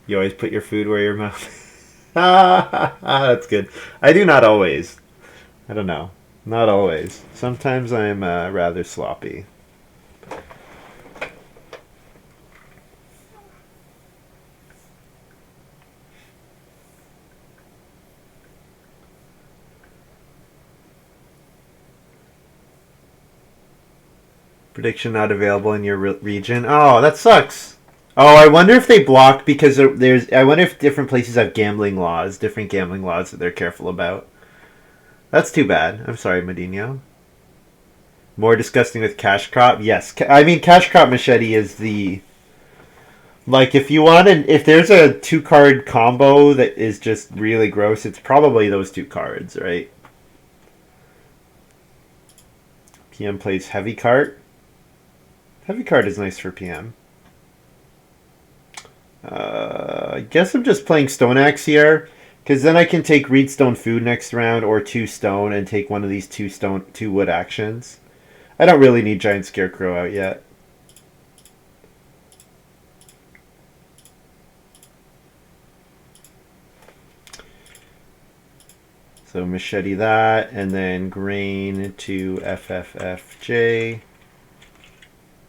You always put your food where your mouth. That's good. I do not always. I don't know. Not always. Sometimes I'm rather sloppy. Prediction not available in your region. Oh, that sucks. Oh, I wonder if they block because there's. I wonder if different places have gambling laws, different gambling laws that they're careful about. That's too bad. I'm sorry, Medino. More disgusting with cash crop. Yes, I mean cash crop machete is the. Like if you want if there's a 2-card combo that is just really gross, it's probably those 2 cards, right? PM plays heavy cart. Heavy cart is nice for PM. I guess I'm just playing Stone Axe here, because then I can take Reedstone Food next round, or 2 stone, and take one of these 2 wood actions. I don't really need Giant Scarecrow out yet. So machete that, and then grain to FFFJ.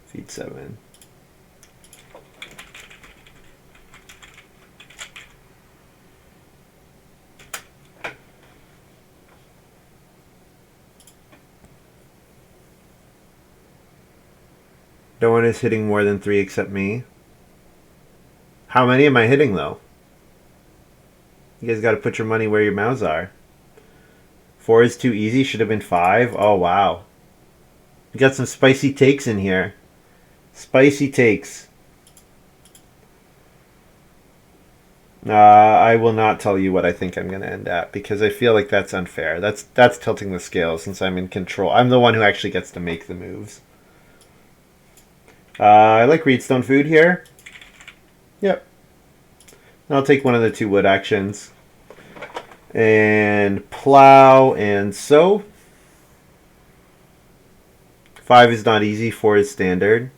Feed 7. No one is hitting more than 3 except me. How many am I hitting, though? You guys got to put your money where your mouths are. 4 is too easy. Should have been 5. Oh, wow. You got some spicy takes in here. Spicy takes. I will not tell you what I think I'm going to end at, because I feel like that's unfair. That's tilting the scale since I'm in control. I'm the one who actually gets to make the moves. I like Reedstone Food here. Yep. I'll take one of the 2 wood actions. And plow and sow. 5 is not easy. 4 is standard.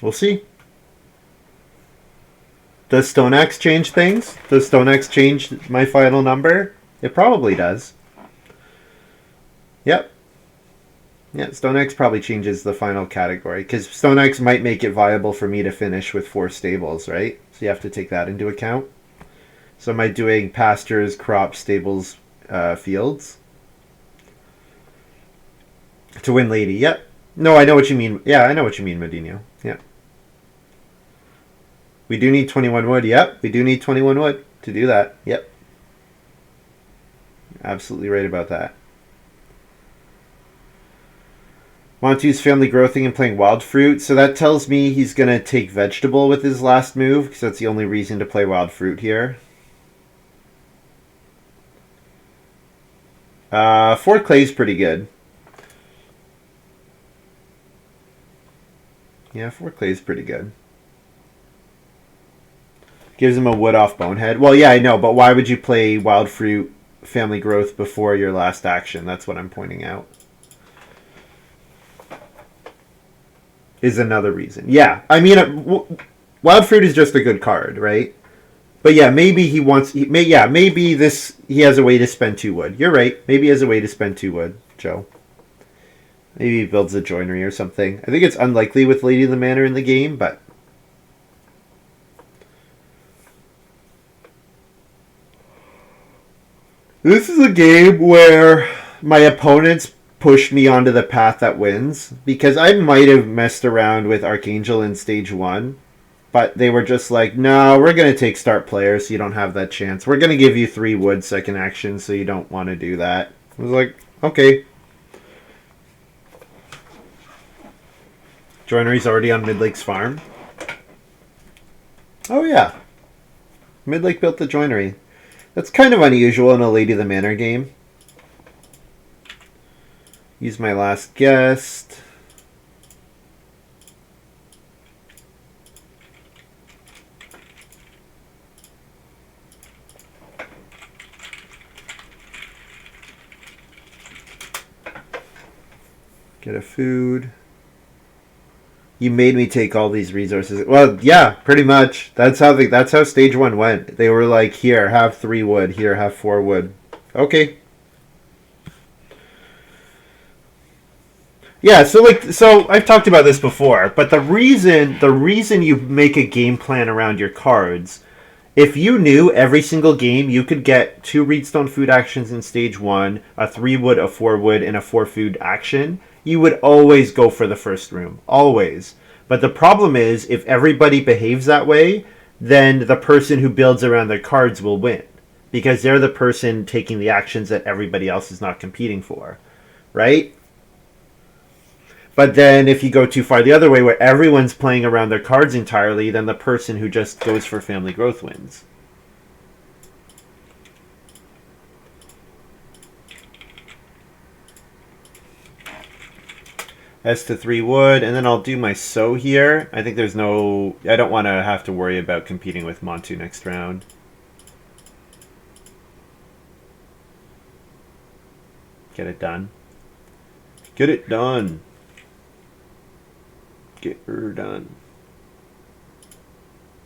We'll see. Does Stone Axe change things? Does Stone Axe change my final number? It probably does. Yep. Yeah, Stone Axe probably changes the final category, because Stone Axe might make it viable for me to finish with 4 stables, right? So you have to take that into account. So am I doing pastures, crops, stables, fields? To win Lady, yep. No, I know what you mean. Yeah, I know what you mean, Medino. Yeah. We do need 21 wood. Yep, we do need 21 wood to do that. Yep. Absolutely right about that. Montu's family growthing and playing wild fruit, so that tells me he's going to take vegetable with his last move, because that's the only reason to play wild fruit here. 4 clay's pretty good. Yeah, 4 clay's pretty good. Gives him a wood off bonehead. Well, yeah, I know, but why would you play wild fruit family growth before your last action? That's what I'm pointing out. Is another reason. Yeah, I mean, wild fruit is just a good card, right? But yeah, maybe he wants. Maybe he has a way to spend 2 wood. You're right. Maybe he has a way to spend 2 wood, Joe. Maybe he builds a joinery or something. I think it's unlikely with Lady of the Manor in the game, but this is a game where my opponents pushed me onto the path that wins, because I might have messed around with Archangel in stage 1, but they were just like, no, we're going to take start player so you don't have that chance. We're going to give you 3 wood second action so you don't want to do that. I was like, okay. Joinery's already on Midlake's farm. Oh yeah. Midlake built the joinery. That's kind of unusual in a Lady of the Manor game. Use my last guest. Get a food. You made me take all these resources. Well, yeah, pretty much. That's how stage 1 went. They were like, here, have 3 wood. Here, have 4 wood. Okay. Yeah, so I've talked about this before, but the reason you make a game plan around your cards, if you knew every single game you could get 2 Reedstone food actions in stage 1, a 3 wood, a 4 wood, and a 4 food action, you would always go for the first room. Always. But the problem is, if everybody behaves that way, then the person who builds around their cards will win. Because they're the person taking the actions that everybody else is not competing for. Right? But then if you go too far the other way, where everyone's playing around their cards entirely, then the person who just goes for family growth wins. S to 3 wood, and then I'll do my sow here. I think there's no... I don't want to have to worry about competing with Montu next round. Get it done. Get it done. Get her done.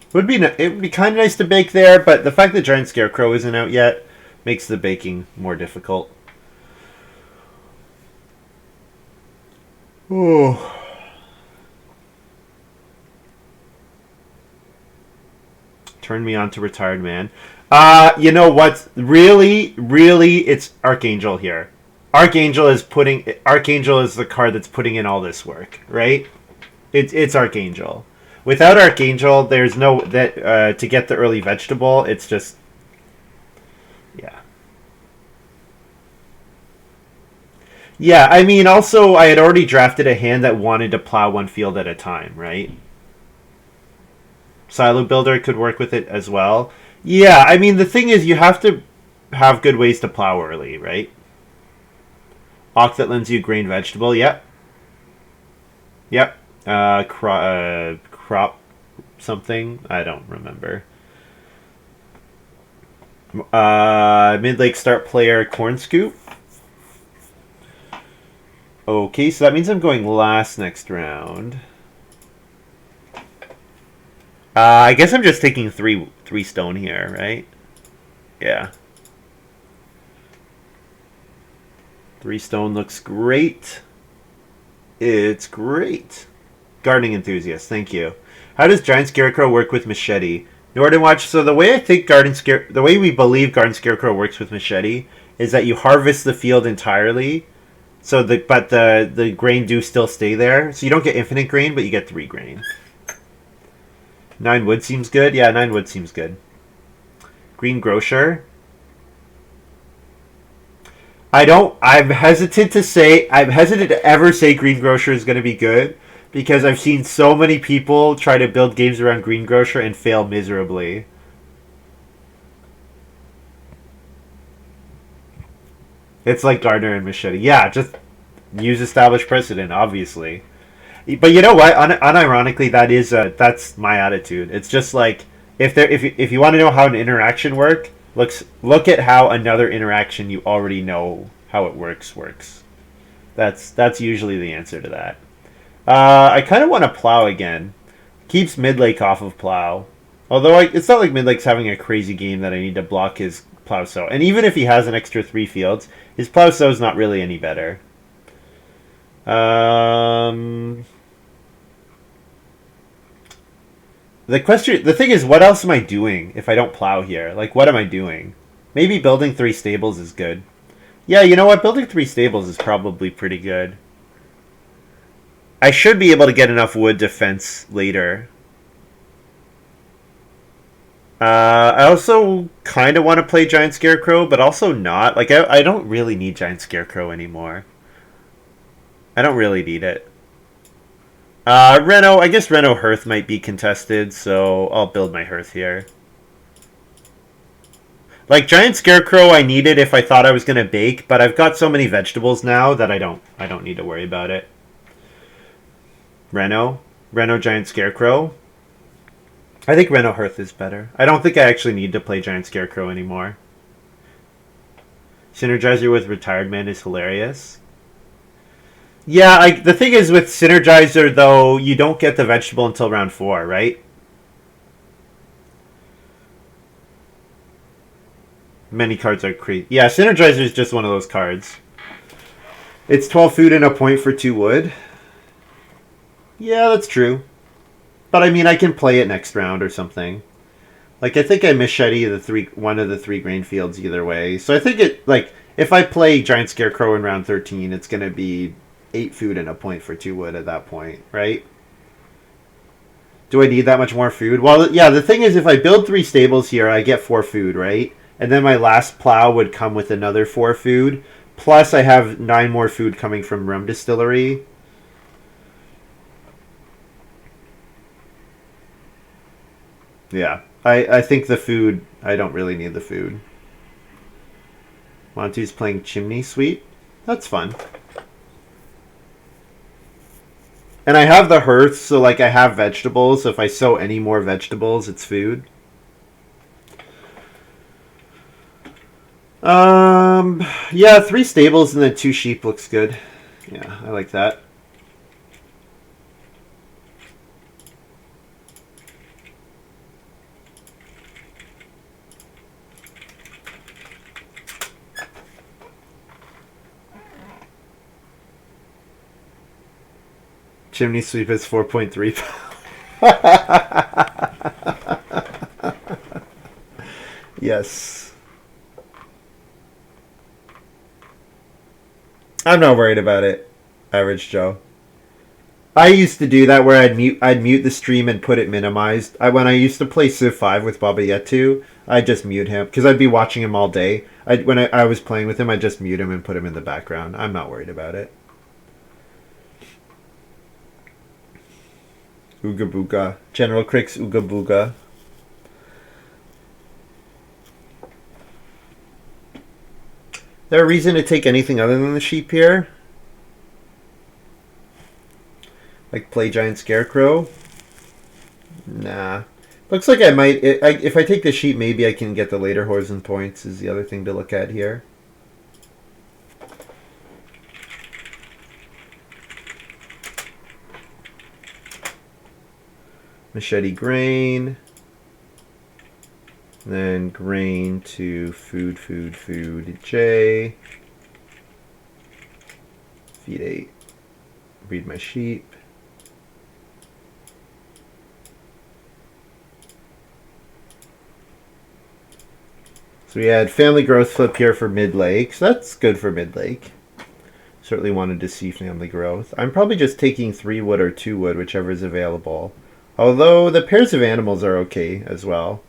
It would be kind of nice to bake there, but the fact that Giant Scarecrow isn't out yet makes the baking more difficult. Oh. Turn me on to Retired Man. You know what? Really, it's Archangel here. Archangel is the card that's putting in all this work, right? It's Archangel. Without Archangel, there's no to get the early vegetable. It's just, yeah. Yeah, I mean, also, I had already drafted a hand that wanted to plow 1 field at a time, right? Silo Builder could work with it as well. Yeah, I mean, the thing is, you have to have good ways to plow early, right? Oct that lends you grain vegetable, yep. Yep. Crop something? I don't remember. Midlake start player corn scoop. Okay, so that means I'm going last next round. I guess I'm just taking three stone here, right? Yeah. 3 stone looks great. It's great. Gardening enthusiast, thank you. How does Giant Scarecrow work with Machete? Northern Watch. So the way I think the way we believe Garden Scarecrow works with Machete is that you harvest the field entirely. So but the grain do still stay there. So you don't get infinite grain, but you get 3 grain. 9 wood seems good. Yeah, 9 wood seems good. Green Grocer. I don't. I'm hesitant to say. I'm hesitant to ever say Greengrocer is going to be good because I've seen so many people try to build games around Greengrocer and fail miserably. It's like Gardner and Machete. Yeah, just use established precedent, obviously. But you know what? Unironically, that's my attitude. It's just like if you want to know how an interaction works, look at how another interaction you already know how it works. That's usually the answer to that. I kind of want to plow again. Keeps midlake off of plow. Although it's not like midlake's having a crazy game that I need to block his plow sow. And even if he has an extra 3 fields, his plow sow is not really any better. The thing is, what else am I doing if I don't plow here? Like, what am I doing? Maybe building 3 stables is good. Yeah, you know what? Building 3 stables is probably pretty good. I should be able to get enough wood to fence later. I also kind of want to play Giant Scarecrow, but also not. Like, I don't really need Giant Scarecrow anymore. I don't really need it. I guess Reno Hearth might be contested, so I'll build my Hearth here. Like, Giant Scarecrow I needed if I thought I was going to bake, but I've got so many vegetables now that I don't need to worry about it. Reno Giant Scarecrow. I think Reno Hearth is better. I don't think I actually need to play Giant Scarecrow anymore. Synergizer with Retired Man is hilarious. Yeah, the thing is with Synergizer, though, you don't get the vegetable until round 4, right? Many cards are crazy. Yeah, Synergizer is just one of those cards. It's 12 food and a point for 2 wood. Yeah, that's true. But I mean, I can play it next round or something. Like, I think I machete one of the 3 grain fields either way. So I think if I play Giant Scarecrow in round 13, it's going to be 8 food and a point for 2 wood at that point, right? Do I need that much more food? Well, yeah, the thing is, if I build 3 stables here, I get 4 food, right? And then my last plow would come with another 4 food. Plus, I have 9 more food coming from Rum Distillery. Yeah, I think the food, I don't really need the food. Montu's playing Chimney Sweep. That's fun. And I have the hearth, so like I have vegetables. So if I sow any more vegetables, it's food. Yeah, 3 stables and then 2 sheep looks good. Yeah, I like that. Chimney Sweep is 4.3 pounds. Yes. I'm not worried about it, Average Joe. I used to do that where I'd mute the stream and put it minimized. When I used to play Civ 5 with Baba Yetu, I'd just mute him because I'd be watching him all day. When I was playing with him, I'd just mute him and put him in the background. I'm not worried about it. Ooga Booga. General Crick's Ooga Booga. There a reason to take anything other than the sheep here? Like play Giant Scarecrow? Nah. Looks like I might... if I take the sheep, maybe I can get the later Horizon points is the other thing to look at here. Machete grain. Then grain to food, J. Feed 8. Breed my sheep. So we had family growth flip here for midlake. So that's good for midlake. Certainly wanted to see family growth. I'm probably just taking 3 wood or 2 wood, whichever is available. Although the pairs of animals are okay as well.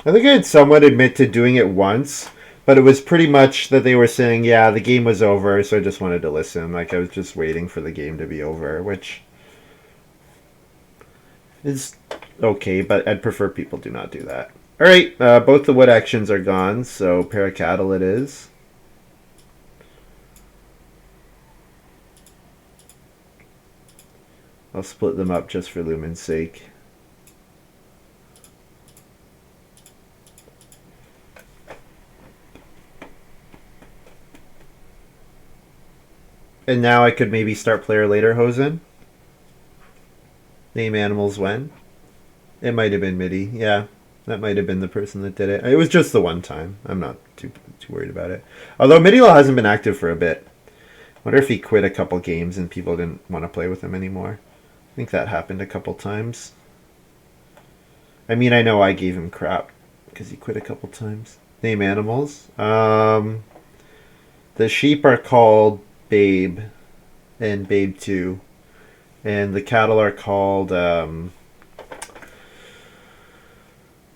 I think I had someone admit to doing it once, but it was pretty much that they were saying, yeah, the game was over, so I just wanted to listen. Like, I was just waiting for the game to be over, which is okay, but I'd prefer people do not do that. Alright, both the wood actions are gone, so pair of cattle it is. I'll split them up just for lumen's sake. And now I could maybe start player later Hosen. Name animals when. It might have been MIDI, yeah. That might have been the person that did it. It was just the one time. I'm not too worried about it. Although Midlake hasn't been active for a bit. Wonder if he quit a couple games and people didn't want to play with him anymore. I think that happened a couple times. I mean, I know I gave him crap because he quit a couple times. Name animals. The sheep are called Babe and Babe 2. And the cattle are called...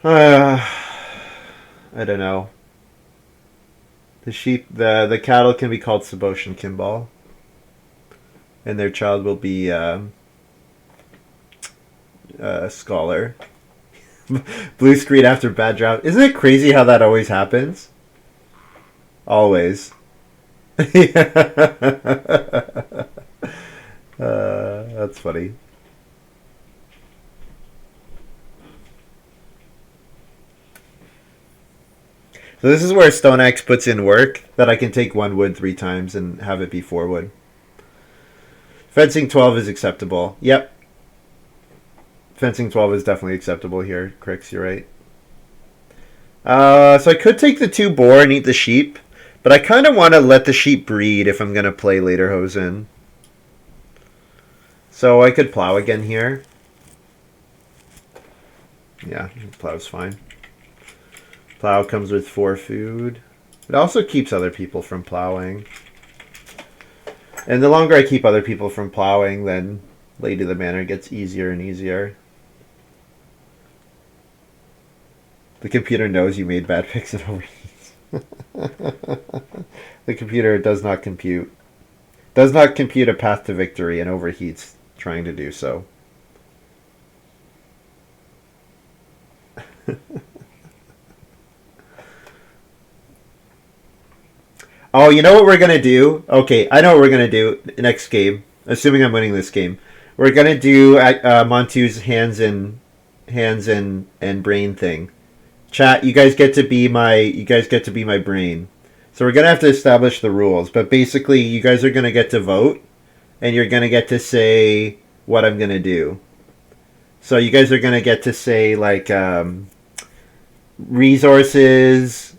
I don't know. The sheep, the cattle can be called Sabosh and Kimball. And their child will be Scholar. Blue screen after bad draft. Isn't it crazy how that always happens? Always. That's funny. So this is where Stone Axe puts in work, that I can take 1 wood 3 times and have it be 4 wood. Fencing 12 is acceptable. Yep. Fencing 12 is definitely acceptable here. Crix, you're right. So I could take the 2 boar and eat the sheep, but I kind of want to let the sheep breed if I'm going to play later Hosen. So I could plow again here. Yeah, plow's fine. Plow comes with 4 food. It also keeps other people from plowing. And the longer I keep other people from plowing, then Lady of the Manor gets easier and easier. The computer knows you made bad picks and overheats. The computer does not compute. Does not compute a path to victory and overheats trying to do so. Oh, you know what we're going to do? Okay, I know what we're going to do next game, assuming I'm winning this game. We're going to do Montu's hands and brain thing. Chat, you guys get to be my brain. So we're going to have to establish the rules, but basically you guys are going to get to vote and you're going to get to say what I'm going to do. So you guys are going to get to say like resources.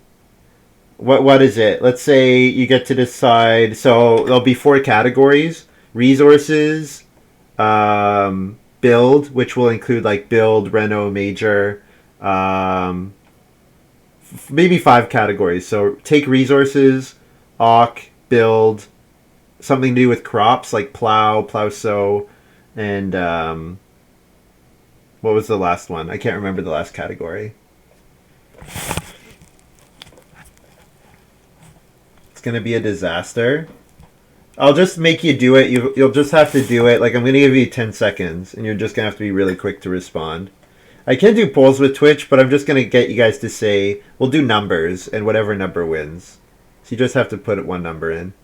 What is it? Let's say you get to decide. So there'll be 4 categories: resources, build, which will include like build, reno, major, maybe 5 categories. So take resources, awk, build, something to do with crops like plow, sow, and what was the last one? I can't remember the last category. It's going to be a disaster. I'll just make you do it. You'll just have to do it. Like, I'm going to give you 10 seconds, and you're just going to have to be really quick to respond. I can do polls with Twitch, but I'm just going to get you guys to say, we'll do numbers, and whatever number wins. So you just have to put 1 number in.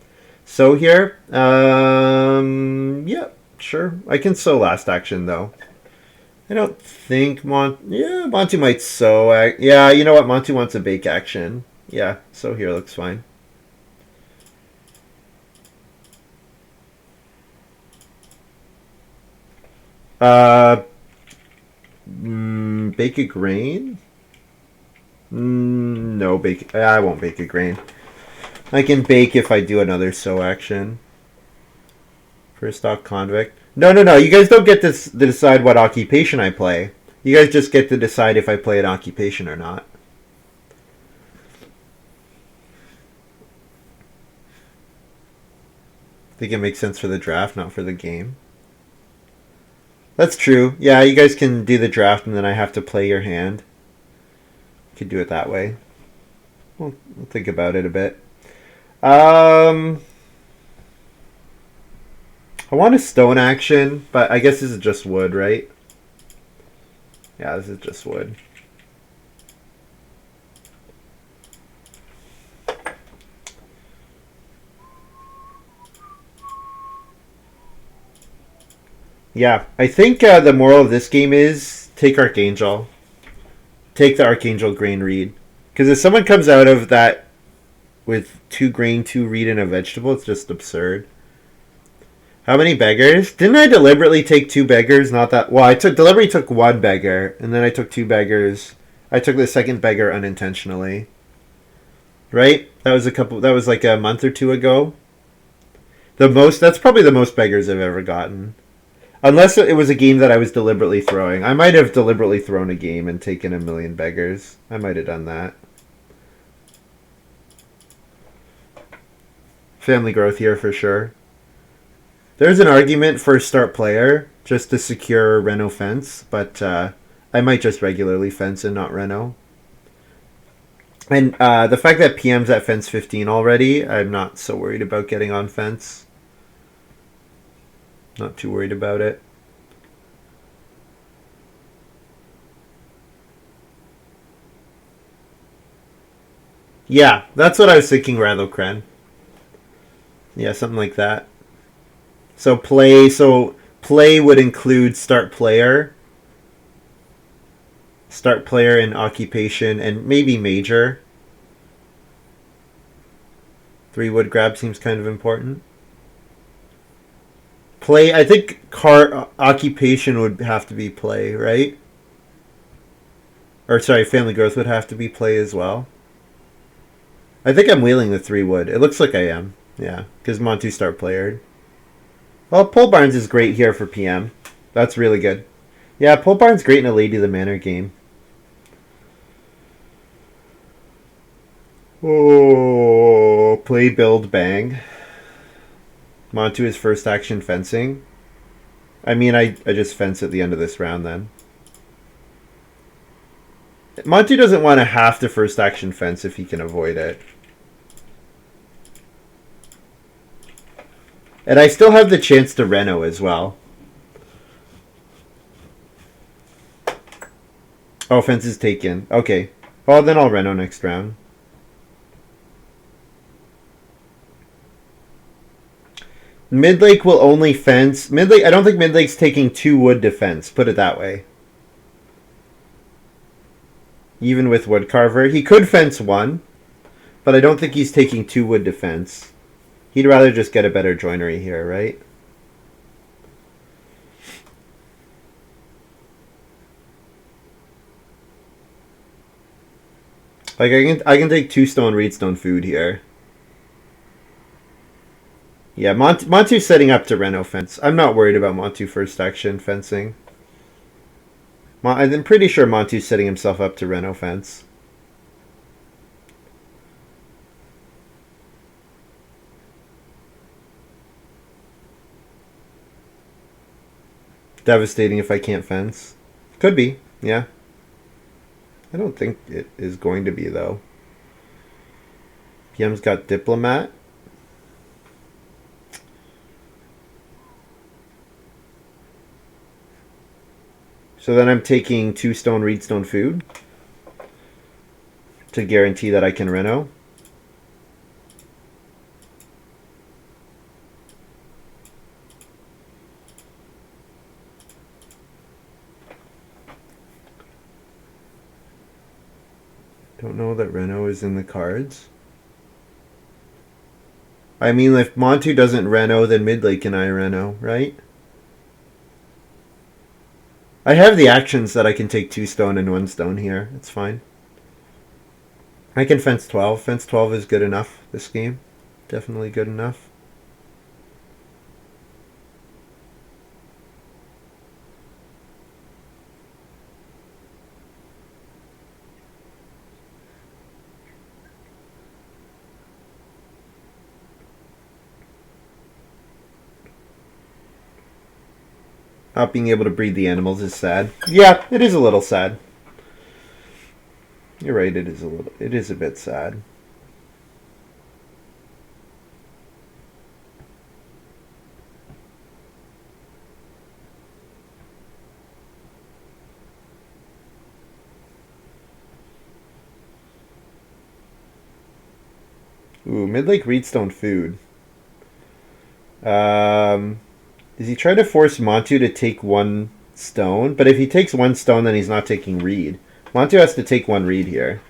So here, yeah, sure. I can sow last action, though. I don't think Montu might sow. Yeah, you know what? Montu wants a bake action. Yeah, so here looks fine. Bake a grain? No, bake. I won't bake a grain. I can bake if I do another sow action. First stock convict. No. You guys don't get to decide what occupation I play. You guys just get to decide if I play an occupation or not. I think it makes sense for the draft, not for the game. That's true. Yeah, you guys can do the draft and then I have to play your hand. Could do it that way. We'll think about it a bit. I want a stone action, but I guess this is just wood, right? Yeah, this is just wood. Yeah, I think the moral of this game is take Archangel. Take the Archangel grain reed. Because if someone comes out of that with 2 grain, 2 reed, and a vegetable, it's just absurd. How many beggars? Didn't I deliberately take 2 beggars? Not that... Well, I deliberately took 1 beggar, and then I took 2 beggars. I took the second beggar unintentionally. Right? That was like a month or 2 ago. That's probably the most beggars I've ever gotten. Unless it was a game that I was deliberately throwing. I might have deliberately thrown a game and taken a million beggars. I might have done that. Family growth here for sure. There's an argument for start player just to secure Reno fence, but I might just regularly fence and not Reno. And the fact that PM's at fence 15 already, I'm not so worried about getting on fence. Not too worried about it. Yeah, that's what I was thinking, Radocren. Yeah, something like that. So play would include start player and occupation, and maybe major. 3 wood grab seems kind of important. Play, I think occupation would have to be play, right? Or sorry, family growth would have to be play as well. I think I'm wheeling the 3 wood. It looks like I am. Yeah, because Montu start player. Well, Pole Barns is great here for PM. That's really good. Yeah, Pole Barns great in a Lady of the Manor game. Oh, play, build, bang. Montu is first action fencing. I mean, I just fence at the end of this round then. Montu doesn't want to have to first action fence if he can avoid it. And I still have the chance to Reno as well. Oh, fence is taken. Okay. Well, then I'll Reno next round. Midlake will only fence. Midlake. I don't think Midlake's taking 2 wood to fence. Put it that way. Even with Woodcarver. He could fence 1. But I don't think he's taking 2 wood to fence. He'd rather just get a better joinery here, right? Like I can take 2 stone reedstone food here. Yeah, Montu's setting up to Reno fence. I'm not worried about Montu first action fencing. I'm pretty sure Montu's setting himself up to Reno fence. Devastating if I can't fence. Could be, yeah. I don't think it is going to be, though. PM's got Diplomat. So then I'm taking 2 stone reedstone food to guarantee that I can Reno. Don't know that Reno is in the cards. I mean, if Montu doesn't Reno, then Midlake and I Reno, right? I have the actions that I can take 2 stone and 1 stone here. It's fine. I can fence 12. Fence 12 is good enough this game. Definitely good enough. Not being able to breed the animals is sad. Yeah, it is a little sad. You're right, it is a bit sad. Ooh, Midlake Reedstone food. Is he trying to force Montu to take one stone? But if he takes one stone, then he's not taking reed. Montu has to take one reed here.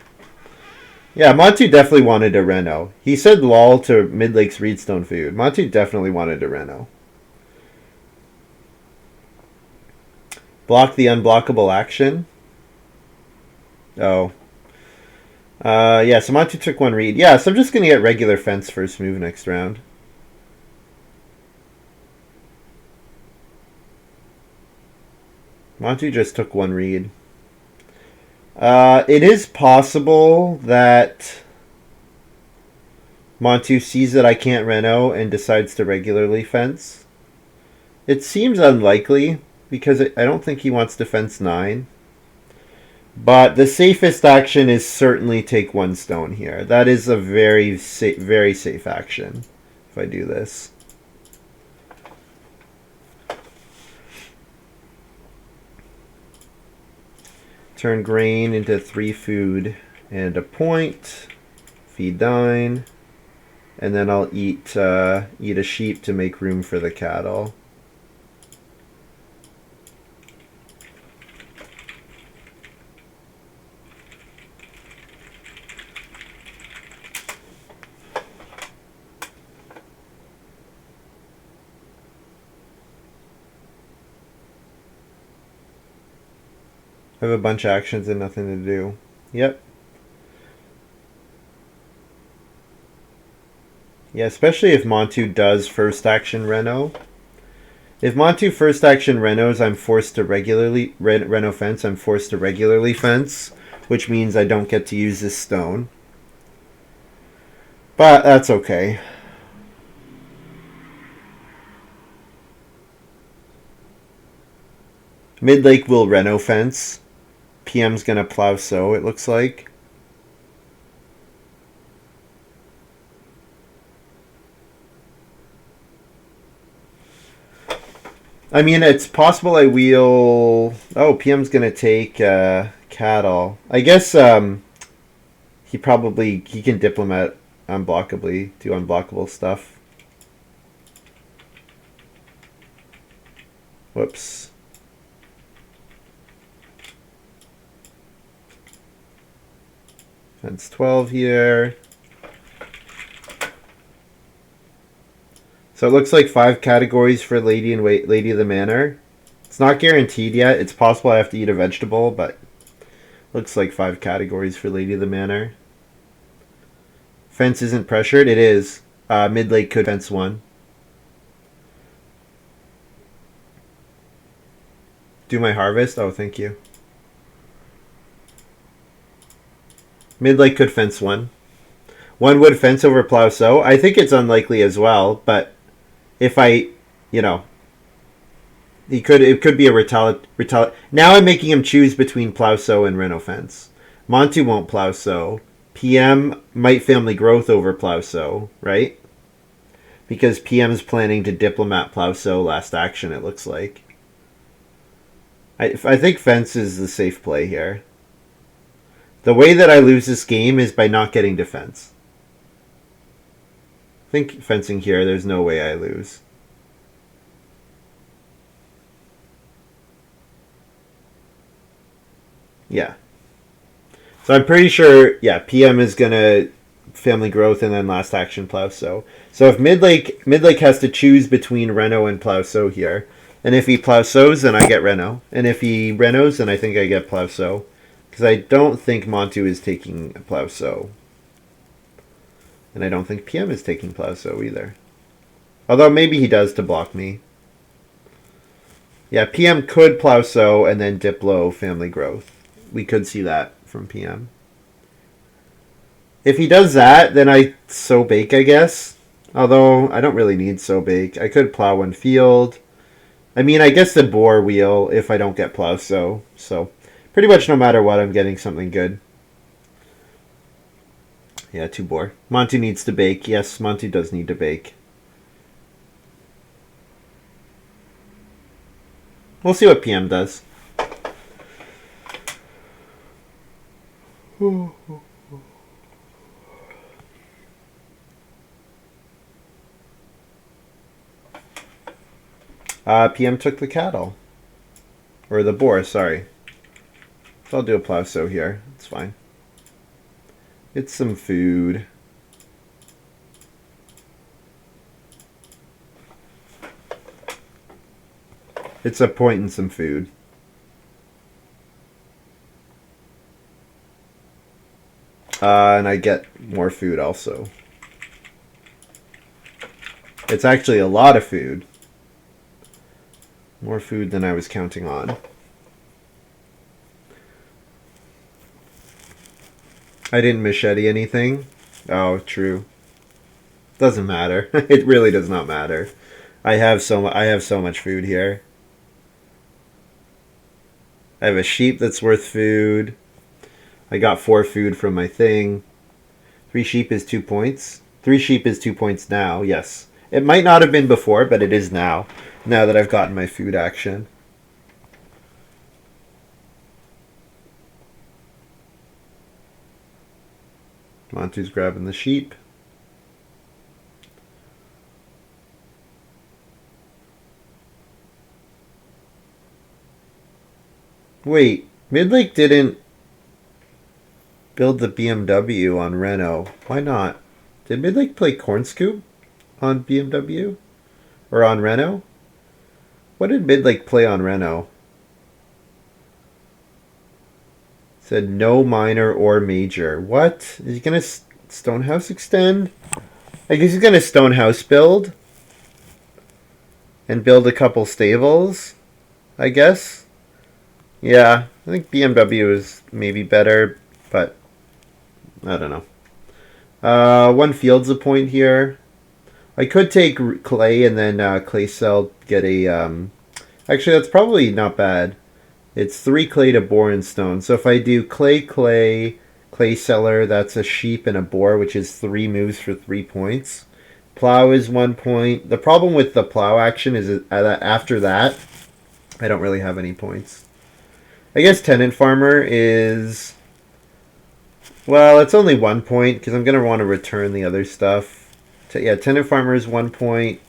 Yeah, Montu definitely wanted a Reno. He said lol to Midlake's Reedstone food. Montu definitely wanted a Reno. Block the unblockable action. Oh. Yeah, so Montu took one reed. Yeah, so I'm just going to get regular fence first move next round. Montu just took one reed. It is possible that Montu sees that I can't Reno and decides to regularly fence. It seems unlikely because I don't think he wants to fence 9. But the safest action is certainly take one stone here. That is a very safe action if I do this. Turn grain into 3 food and a point. Feed 9. And then I'll eat a sheep to make room for the cattle. I have a bunch of actions and nothing to do. Yep. Yeah, especially if Montu does first action Reno. If Montu first action Renos, I'm forced to regularly Reno fence. I'm forced to regularly fence, which means I don't get to use this stone. But that's okay. Midlake will Reno fence. PM's gonna plow sow, it looks like. I mean, it's possible I wheel... Oh, PM's gonna take cattle. I guess he can diplomat unblockably, do unblockable stuff. Whoops. Fence 12 here. So it looks like 5 categories for Lady of the Manor. It's not guaranteed yet. It's possible I have to eat a vegetable, but looks like 5 categories for Lady of the Manor. Fence isn't pressured. It is. Midlake could fence 1. Do my harvest? Oh, thank you. Midlake could fence 1. 1 would fence over plow sow. I think it's unlikely as well, but if it could be a retaliate. Now I'm making him choose between plow sow and Reno fence. Montu won't plow sow. PM might family growth over plow sow, right? Because PM's planning to diplomat plow sow last action, it looks like. I think fence is the safe play here. The way that I lose this game is by not getting defense. I think fencing here, there's no way I lose. Yeah. So I'm pretty sure, yeah, PM is going to family growth and then last action plow sow. So if Midlake has to choose between Reno and plow sow here. And if he plow sows, then I get Reno. And if he Renos, then I think I get plow sow. Because I don't think Montu is taking plow sow. And I don't think PM is taking plow sow either. Although maybe he does to block me. Yeah, PM could plow sow and then diplo family growth. We could see that from PM. If he does that, then I sow bake, I guess. Although I don't really need sow bake. I could plow one field. I mean, I guess the boar wheel if I don't get plow sow. So pretty much no matter what, I'm getting something good. Yeah, 2 boar. Montu needs to bake. Yes, Montu does need to bake. We'll see what PM does. PM took the cattle. Or the boar, sorry. So I'll do a plow sow here. It's fine. It's some food. It's a point in some food. And I get more food also. It's actually a lot of food. More food than I was counting on. I didn't machete anything. Oh, true. Doesn't matter. It really does not matter. I have so much food here. I have a sheep that's worth food. I got 4 food from my thing. 3 sheep is 2 points. 3 sheep is 2 points now, yes. It might not have been before, but it is now. Now that I've gotten my food action. Montu's grabbing the sheep. Wait, Midlake didn't build the BMW on Renault. Why not? Did Midlake play Corn Scoop on BMW? Or on Renault? What did Midlake play on Renault? It said no minor or major. What? Is he going to Stonehouse extend? I guess he's going to Stonehouse build. And build a couple stables, I guess. Yeah, I think BMW is maybe better, but I don't know. 1 field's a point here. I could take clay and then clay cell, get a... actually, that's probably not bad. It's 3 clay to boar and stone. So if I do clay cellar, that's a sheep and a boar, which is 3 moves for 3 points. Plow is 1 point. The problem with the plow action is that after that, I don't really have any points. I guess tenant farmer is... Well, it's only 1 point because I'm going to want to return the other stuff. Yeah, tenant farmer is 1 point.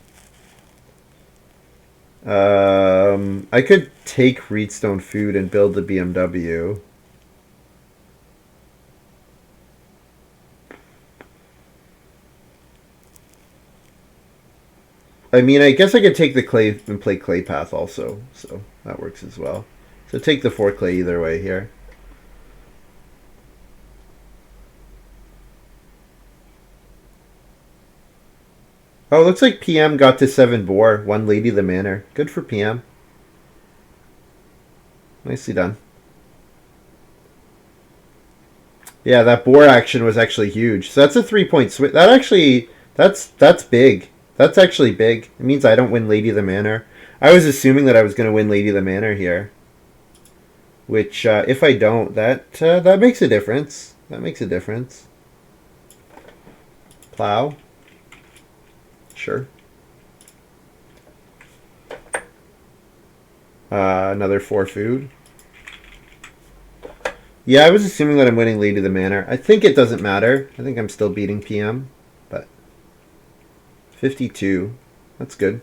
I could take Reedstone food and build the BMW. I mean, I guess I could take the clay and play clay path also, so that works as well. So take the 4 clay either way here. Oh, looks like PM got to 7 boar, 1 lady the manor. Good for PM. Nicely done. Yeah, that boar action was actually huge. So that's a 3-point switch. That actually, that's big. That's actually big. It means I don't win Lady of the Manor. I was assuming that I was going to win Lady of the Manor here. Which, if I don't, that makes a difference. That makes a difference. Plow. Sure. Another 4 food. Yeah, I was assuming that I'm winning Lady of the Manor. I think it doesn't matter. I think I'm still beating PM. But 52. That's good.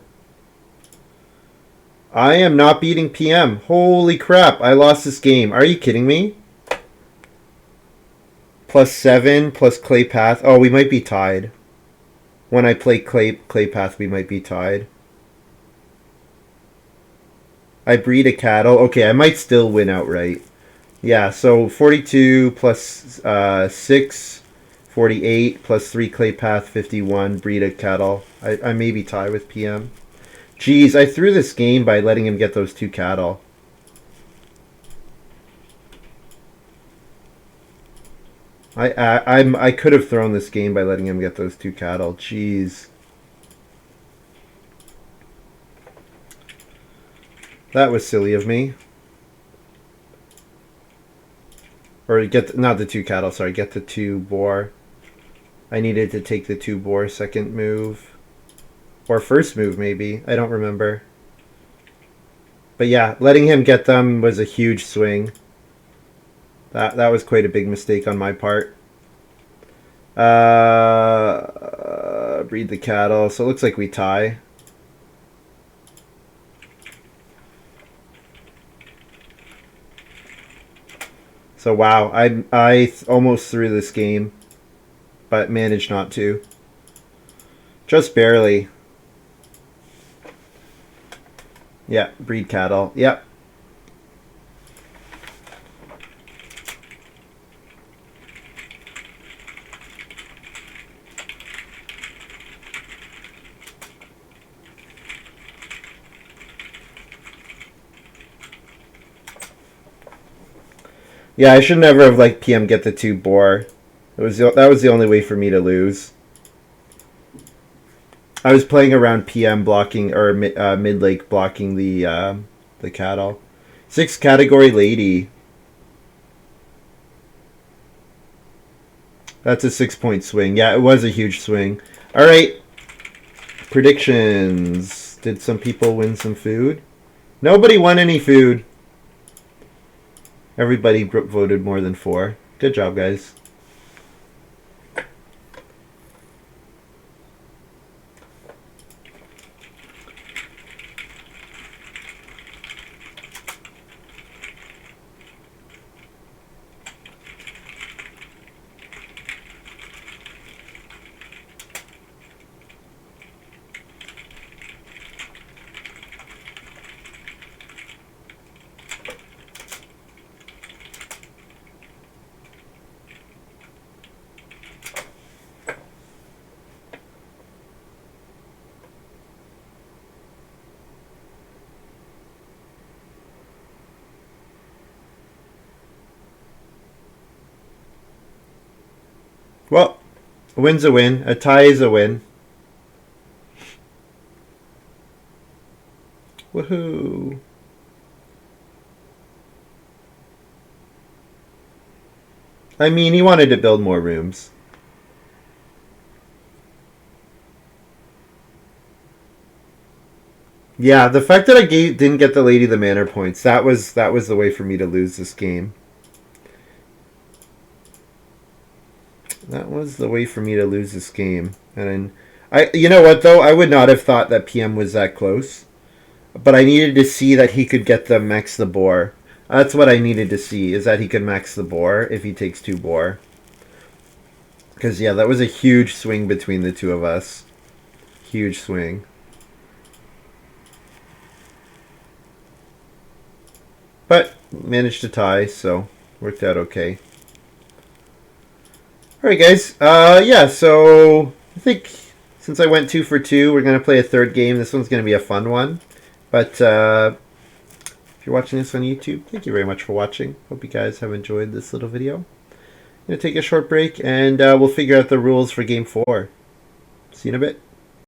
I am not beating PM. Holy crap, I lost this game. Are you kidding me? +7 plus clay path. Oh, we might be tied. When I play clay path, we might be tied. I breed a cattle. Okay, I might still win outright. Yeah, so 42 plus 6, 48 plus 3 clay path, 51, breed a cattle. I may be tied with PM. Jeez, I threw this game by letting him get those 2 cattle. I could have thrown this game by letting him get those 2 cattle. Jeez. That was silly of me. Or not the 2 cattle, sorry, get the 2 boar. I needed to take the 2-bore second move. Or first move, maybe. I don't remember. But yeah, letting him get them was a huge swing. That was quite a big mistake on my part. Breed the cattle. So it looks like we tie. So wow, I almost threw this game, but managed not to. Just barely. Yeah, breed cattle. Yep. Yeah, I should never have let PM get the 2-bore. That was the only way for me to lose. I was playing around PM blocking or midlake blocking the cattle. 6 category lady. That's a 6-point swing. Yeah, it was a huge swing. All right. Predictions. Did some people win some food? Nobody won any food. Everybody voted more than 4. Good job, guys. Well, a win's a win. A tie is a win. Woohoo. I mean, he wanted to build more rooms. Yeah, the fact that I didn't get the Lady of the Manor points, that was the way for me to lose this game. That was the way for me to lose this game. And you know what though? I would not have thought that PM was that close. But I needed to see that he could get the max the boar. That's what I needed to see, is that he could max the boar if he takes 2 boar. Because yeah, that was a huge swing between the two of us. Huge swing. But managed to tie, so worked out okay. Alright guys, yeah, so I think since I went 2 for 2, we're going to play a third game. This one's going to be a fun one. But if you're watching this on YouTube, thank you very much for watching. Hope you guys have enjoyed this little video. I'm going to take a short break, and we'll figure out the rules for Game 4. See you in a bit.